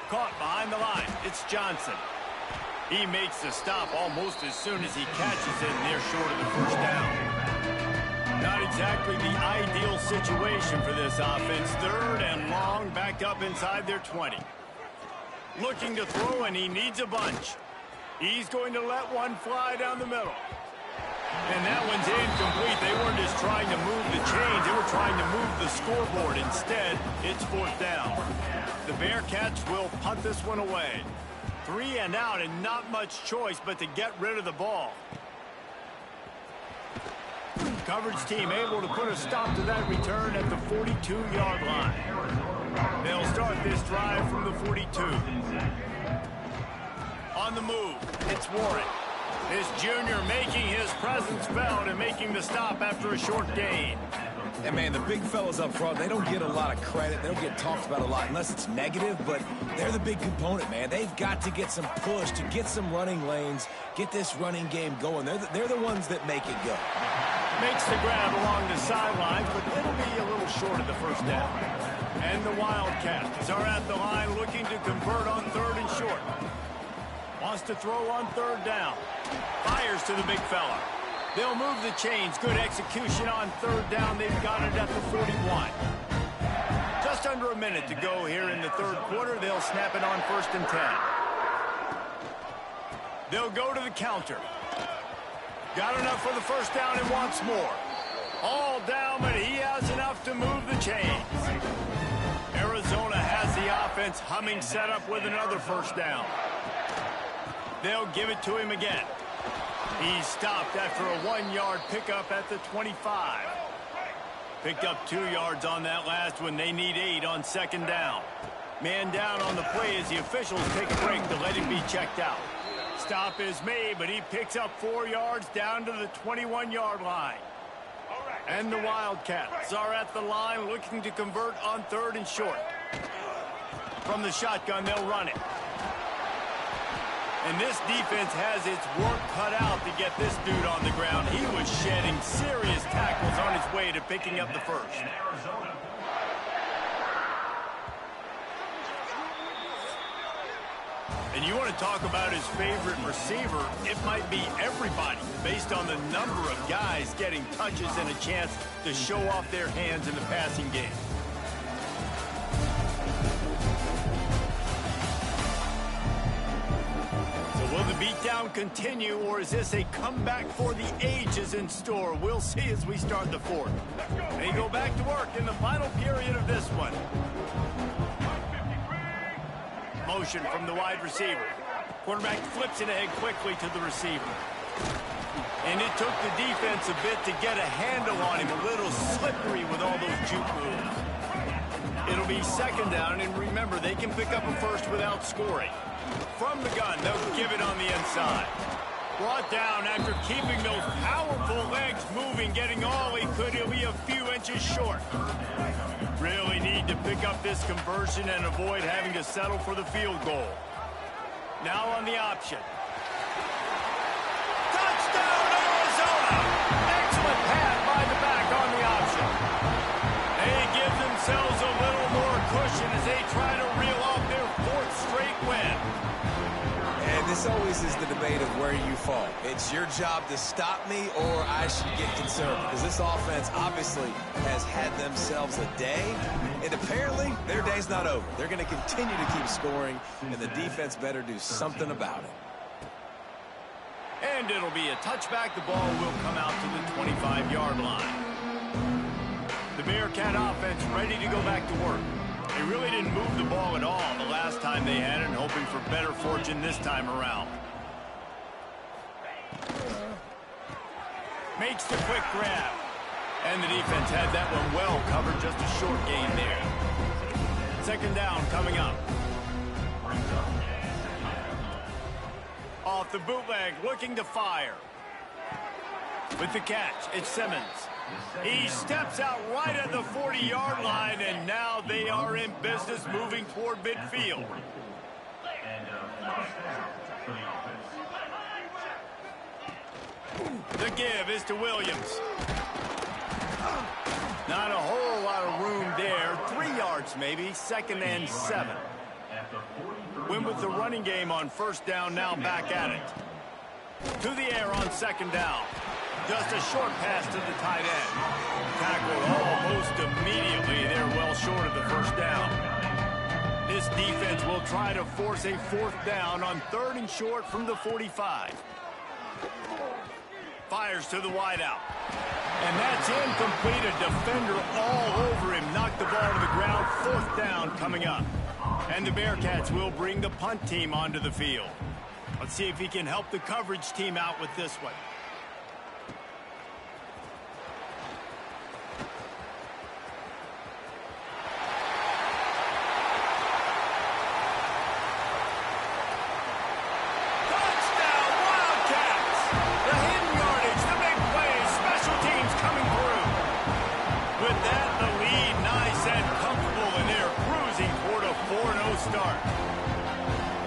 Caught behind the line. It's Johnson. He makes the stop almost as soon as he catches it, and they're short of the first down. Not exactly the ideal situation for this offense. 3rd and long, back up inside their 20. Looking to throw, and he needs a bunch. He's going to let one fly down the middle. And that one's incomplete. They weren't just trying to move the chains. They were trying to move the scoreboard. Instead, it's 4th down. The Bearcats will punt this one away. 3 and out, and not much choice but to get rid of the ball. Coverage team able to put a stop to that return at the 42-yard line. They'll start this drive from the 42. On the move, it's Warren. This junior making his presence felt and making the stop after a short gain. And, man, the big fellas up front, they don't get a lot of credit. They don't get talked about a lot unless it's negative, but they're the big component, man. They've got to get some push, to get some running lanes, get this running game going. They're the ones that make it go. Makes the grab along the sidelines, but it'll be a little short of the first down. And the Wildcats are at the line looking to convert on 3rd and short. Wants to throw on 3rd down. Fires to the big fella. They'll move the chains. Good execution on 3rd down. They've got it at the 41. Just under a minute to go here in the 3rd quarter. They'll snap it on 1st and 10. They'll go to the counter. Got enough for the first down and wants more. All down, but he has enough to move the chains. Arizona has the offense humming, set up with another first down. They'll give it to him again. He stopped after a 1-yard pickup at the 25. Picked up 2 yards on that last one. They need 8 on 2nd down. Man down on the play as the officials take a break to let him be checked out. Stop is made, but he picks up 4 yards down to the 21-yard line. And the Wildcats are at the line looking to convert on 3rd and short. From the shotgun, they'll run it. And this defense has its work cut out to get this dude on the ground. He was shedding serious tackles on his way to picking up the first. And you want to talk about his favorite receiver, it might be everybody, based on the number of guys getting touches and a chance to show off their hands in the passing game. Will the beatdown continue, or is this a comeback for the ages in store? We'll see as we start the 4th. They go back to work in the final period of this one. Motion from the wide receiver. Quarterback flips it ahead quickly to the receiver. And it took the defense a bit to get a handle on him. A little slippery with all those juke moves. It'll be second down, and remember, they can pick up a first without scoring. From the gun, they'll give it on the inside. Brought down after keeping those powerful legs moving, getting all he could. He'll be a few inches short. Really need to pick up this conversion and avoid having to settle for the field goal. Now on the option. Touchdown, Arizona! Excellent pass by the back on the option. They give themselves a little more cushion as they try to reel off their fourth straight win. And this always is the debate of where you fall. It's your job to stop me, or I should get concerned, because this offense obviously has had themselves a day, and apparently their day's not over. They're going to continue to keep scoring, and the defense better do something about it. And it'll be a touchback. The ball will come out to the 25-yard line. The Bearcat offense ready to go back to work. They really didn't move the ball at all the last time they had it, and hoping for better fortune this time around. Makes the quick grab. And the defense had that one well covered, just a short gain there. Second down coming up. Off the bootleg, looking to fire. With the catch, it's Simmons. He steps out right at the 40-yard line, and now they are in business moving toward midfield. The give is to Williams. Not a whole lot of room there. 3 yards maybe, 2nd and 7. Win with the running game on first down, now back at it. To the air on second down. Just a short pass to the tight end. Tackled almost immediately. They're well short of the first down. This defense will try to force a fourth down on 3rd and short from the 45. Fires to the wideout. And that's incomplete. A defender all over him. Knocked the ball to the ground. 4th down coming up. And the Bearcats will bring the punt team onto the field. Let's see if he can help the coverage team out with this one. Start.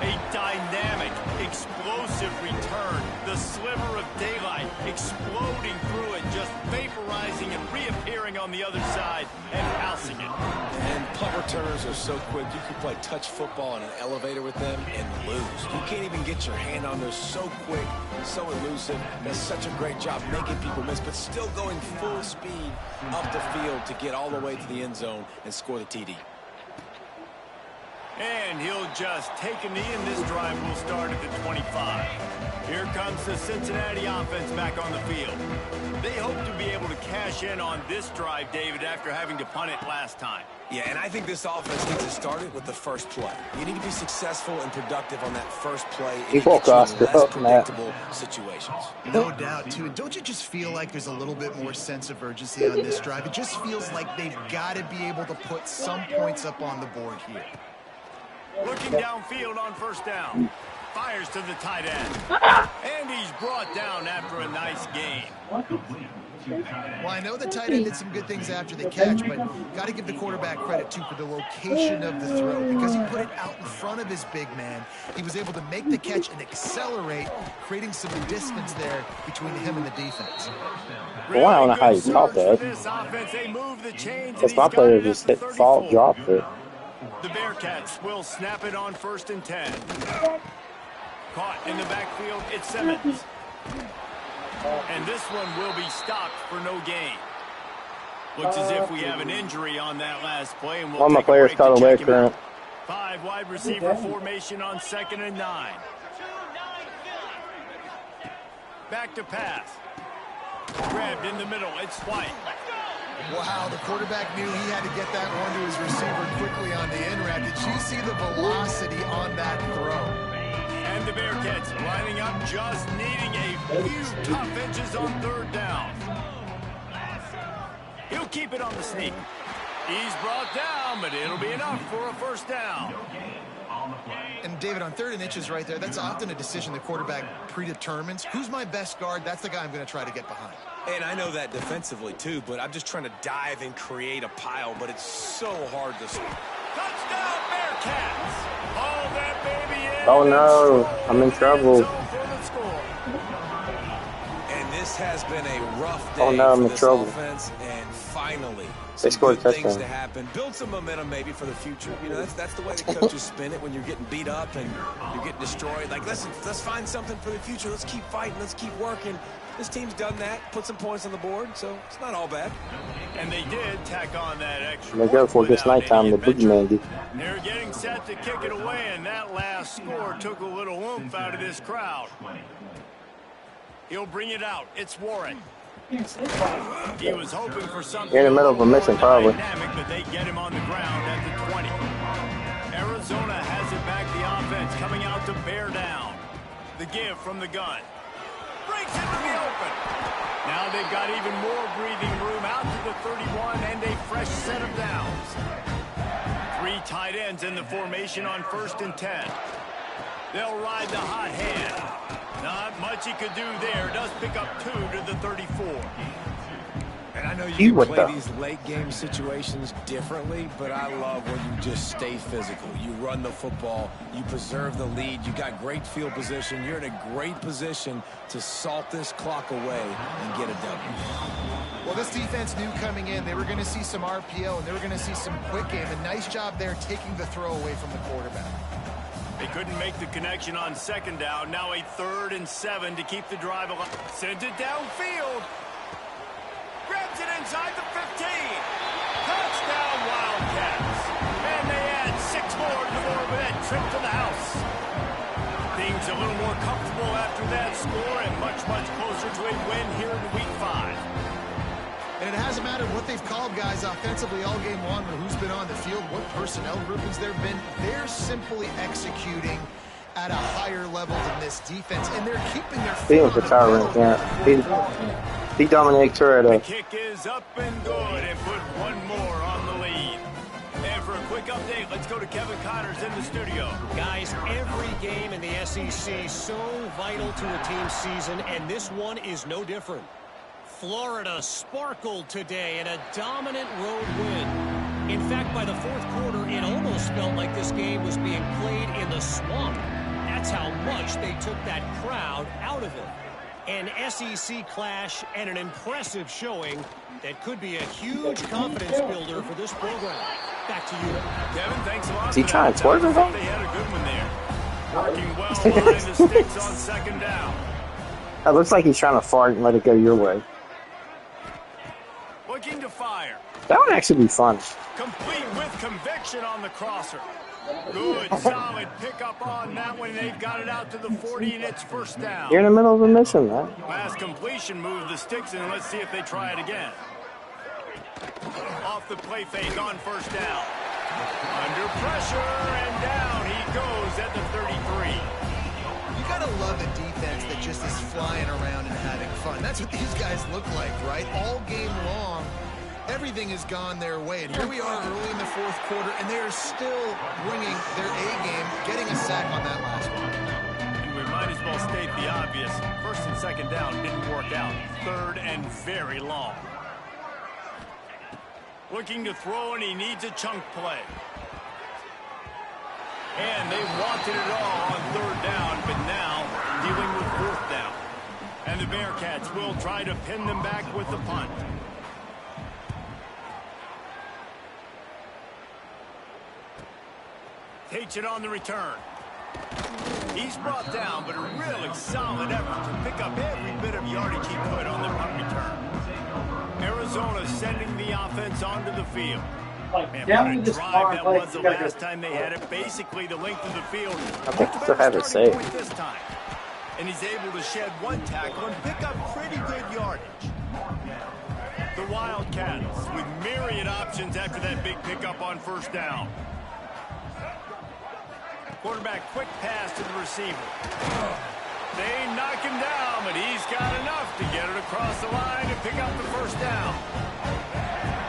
A dynamic, explosive return. The sliver of daylight exploding through it, just vaporizing and reappearing on the other side and housing it. And punt returners are so quick. You can play touch football in an elevator with them and lose. You can't even get your hand on those. So quick, so elusive. Does such a great job making people miss, but still going full speed up the field to get all the way to the end zone and score the TD. And he'll just take a knee, and this drive will start at the 25. Here comes the Cincinnati offense back on the field. They hope to be able to cash in on this drive, David, after having to punt it last time. Yeah, and I think this offense needs to start it with the first play. You need to be successful and productive on that first play. He walked across the less predictable situations. No doubt, too. And don't you just feel like there's a little bit more sense of urgency on this drive? It just feels like they've got to be able to put some points up on the board here. Looking downfield on first down. Fires to the tight end. And he's brought down after a nice gain. Well, I know the tight end did some good things after the catch, but got to give the quarterback credit, too, for the location of the throw. Because he put it out in front of his big man, he was able to make the catch and accelerate, creating some distance there between him and the defense. Well, I don't know how you caught that. Because my player just hit fault, dropped it. The Bearcats will snap it on 1st and 10. Caught in the backfield, it's Simmons. And this one will be stopped for no gain. Looks as if we have an injury on that last play, and we'll One of my players caught a leg current. 5 wide receiver formation on 2nd and 9. Back to pass. Grabbed in the middle, it's White. Wow, the quarterback knew he had to get that one to his receiver quickly on the in route. Did you see the velocity on that throw? And the Bearcats lining up, just needing a few tough inches on 3rd down. He'll keep it on the sneak. He's brought down, but it'll be enough for a first down. And David, on 3rd and inches right there, that's often a decision the quarterback predetermines. Who's my best guard? That's the guy I'm going to try to get behind. And I know that defensively, too, but I'm just trying to dive and create a pile, but it's so hard to see. Touchdown, Bearcats! Oh, that baby in. Oh, no. I'm in trouble. And this has been a rough day Oh, no, I'm for in this trouble. offense, and finally, They some scored a good things touchdown. to happen. Build some momentum maybe for the future. You know, that's the way the coaches spin it when you're getting beat up and you're getting destroyed. Like, let's find something for the future. Let's keep fighting. Let's keep working. This team's done that, put some points on the board, so it's not all bad. And they did tack on that extra. They go for it gets nighttime, the boogeyman did. They're getting set to kick it away, and that last score took a little oomph out of this crowd. He'll bring it out. It's Warren. He was hoping for something. You're in the middle of a mission, probably. Dynamic, but they get him on the ground at the 20. Arizona has it back. The offense coming out to bear down. The give from the gun. Breaks into the open. Now they've got even more breathing room out to the 31 and a fresh set of downs. 3 tight ends in the formation on 1st and 10. They'll ride the hot hand. Not much he could do there. Does pick up 2 to the 34. And I know you can play these late game situations differently, but I love when you just stay physical. You run the football, you preserve the lead, you got great field position, you're in a great position to salt this clock away and get a W. Well, this defense knew coming in they were going to see some RPO and they were going to see some quick game. A nice job there taking the throw away from the quarterback. They couldn't make the connection on 2nd down. Now a 3rd and 7 to keep the drive alive. Sends it downfield. Grabs it inside the 15. Touchdown, Wildcats. And they add 6 more to the board with that trip to the house. Things a little more comfortable after that score and much, much closer to a win here in Week 5. And it hasn't mattered what they've called guys offensively all game long or who's been on the field, what personnel groupings there have been. They're simply executing at a higher level than this defense, and they're keeping their He was the tyrant, yeah. He dominated Toretto. The kick is up and good and put 1 more on the lead. And for a quick update, let's go to Kevin Connors in the studio. Guys, every game in the SEC so vital to a team's season, and this one is no different. Florida sparkled today in a dominant road win. In fact, by the 4th quarter, it almost felt like this game was being played in the swamp. That's how much they took that crowd out of it. An SEC clash and an impressive showing that could be a huge confidence builder for this program. Back to you. Kevin, thanks a lot. Is he trying to twerk or something? They had a good one there. Working well behind the sticks on 2nd down. It looks like he's trying to fart and let it go your way. Looking to fire. That would actually be fun. Complete with conviction on the crosser. Good, solid pickup on that one. They've got it out to the 40, and it's 1st down. You're in the middle of a mission, man. Last completion moved the sticks, and let's see if they try it again. Off the play fake on 1st down. Under pressure, and down he goes at the 33. You got to love a defense that just is flying around and having fun. That's what these guys look like, right? All game long, everything has gone their way. And here we are early in the 4th quarter, and they are still bringing their A-game, getting a sack on that last one. We might as well state the obvious. 1st and 2nd down didn't work out. 3rd and very long. Looking to throw, and he needs a chunk play. And they wanted it all on 3rd down, but now dealing with 4th down. And the Bearcats will try to pin them back with the punt. Takes it on the return. He's brought down, but a really solid effort to pick up every bit of yardage he could on the punt return. Arizona sending the offense onto the field. And what a drive that was the last time they had it. Basically the length of the field. I think he still had it saved. This time. And he's able to shed 1 tackle and pick up pretty good yardage. The Wildcats with myriad options after that big pickup on 1st down. Quarterback quick pass to the receiver. They knock him down, but he's got enough to get it across the line and pick up the 1st down.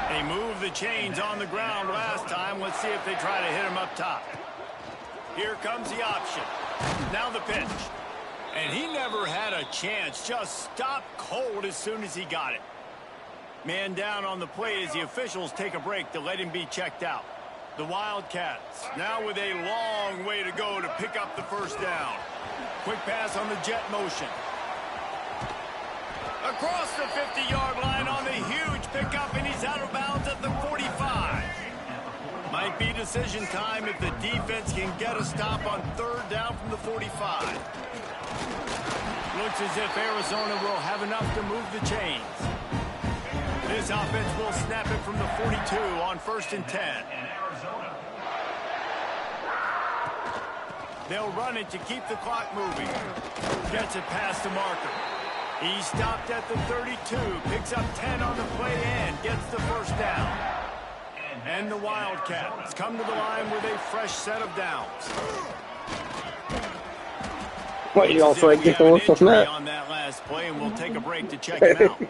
And he moves the chains on the ground last time. Let's see if they try to hit him up top. Here comes the option. Now the pitch. And he never had a chance. Just stopped cold as soon as he got it. Man down on the plate as the officials take a break to let him be checked out. The Wildcats now with a long way to go to pick up the first down. Quick pass on the jet motion. Across the 50-yard line on the huge pickup, and he's out of bounds at the 45. Might be decision time if the defense can get a stop on third down from the 45. Looks as if Arizona will have enough to move the chains. This offense will snap it from the 42 on 1st and 10. They'll run it to keep the clock moving. Gets it past the marker. He stopped at the 32, picks up 10 on the play and gets the first down. And the Wildcats come to the line with a fresh set of downs. What, you also get the work from that? On that last play, and we'll take a break to check him out.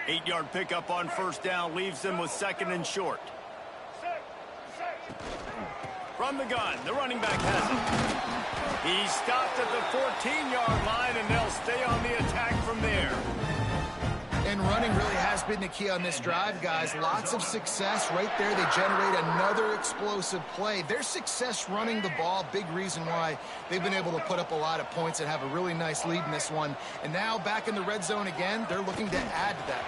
8-yard pickup on first down leaves them with 2nd and short. From the gun, the running back has it. He stopped at the 14-yard line, and they'll stay on the attack from there. And running really has been the key on this drive, guys. Lots of success right there. They generate another explosive play. Their success running the ball, big reason why they've been able to put up a lot of points and have a really nice lead in this one. And now back in the red zone again, they're looking to add to that.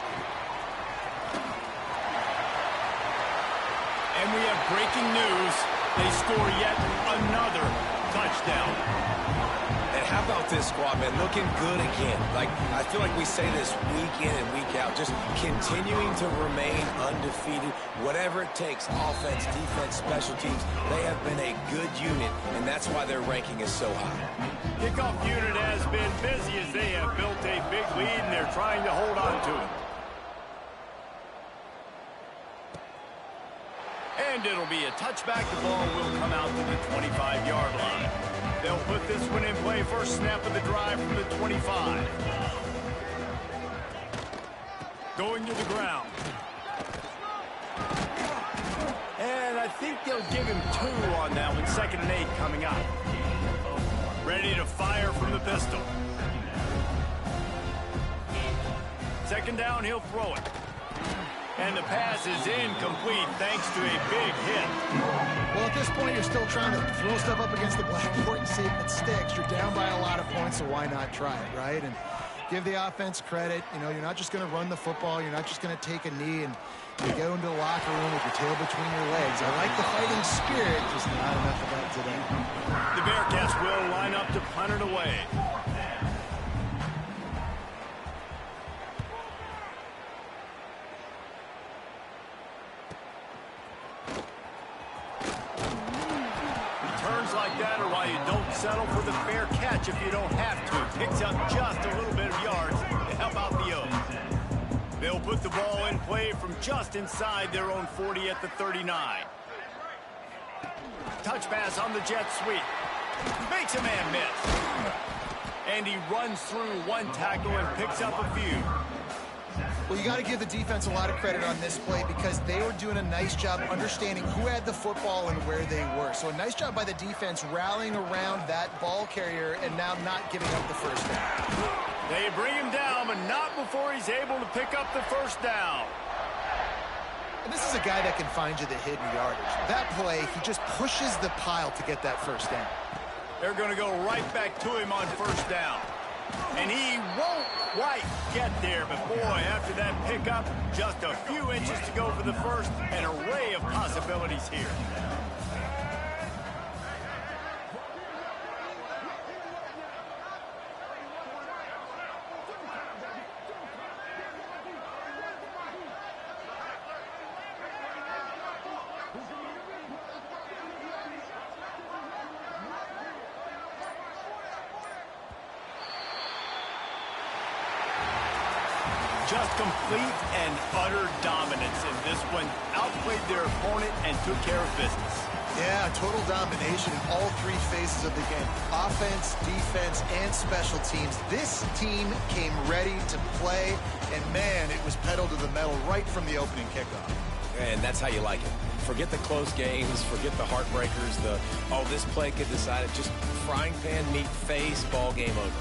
And we have breaking news. They score yet another touchdown. And how about this squad, man? Looking good again. Like, I feel like we say this week in and week out, just continuing to remain undefeated. Whatever it takes, offense, defense, special teams, they have been a good unit, and that's why their ranking is so high. Kickoff unit has been busy as they have built a big lead, and they're trying to hold on to it. And it'll be a touchback. The ball will come out to the 25-yard line. They'll put this one in play. First snap of the drive from the 25. Going to the ground. And I think they'll give him 2 on that one. 2nd and 8 coming up. Ready to fire from the pistol. 2nd down, he'll throw it. And the pass is incomplete thanks to a big hit. Well, at this point, you're still trying to throw stuff up against the blackboard and see if it sticks. You're down by a lot of points, so why not try it, right? And give the offense credit. You know, you're not just going to run the football. You're not just going to take a knee and you go into the locker room with your tail between your legs. I like the fighting spirit, just not enough of that today. The Bearcats will line up to punt it away. Like that, or why you don't settle for the fair catch if you don't have to. Picks up just a little bit of yards to help out the O's. They'll put the ball in play from just inside their own 40 at the 39. Touch pass on the jet sweep. Makes a man miss. And he runs through one tackle and picks up a few. Well, you got to give the defense a lot of credit on this play because they were doing a nice job understanding who had the football and where they were. So a nice job by the defense rallying around that ball carrier and now not giving up the first down. They bring him down, but not before he's able to pick up the first down. And this is a guy that can find you the hidden yardage. That play, he just pushes the pile to get that first down. They're going to go right back to him on first down. And he won't quite get there, but boy, after that pickup, just a few inches to go for the first, an array of possibilities here. Just complete and utter dominance in this one. Outplayed their opponent and took care of business. Yeah, total domination in all 3 phases of the game. Offense, defense, and special teams. This team came ready to play, and man, it was pedal to the metal right from the opening kickoff. And that's how you like it. Forget the close games, forget the heartbreakers, this play could decide it. Just frying pan, meat face, ball game over.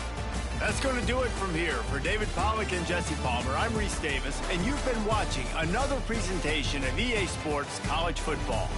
That's going to do it from here. For David Pollack and Jesse Palmer, I'm Reese Davis, and you've been watching another presentation of EA Sports College Football.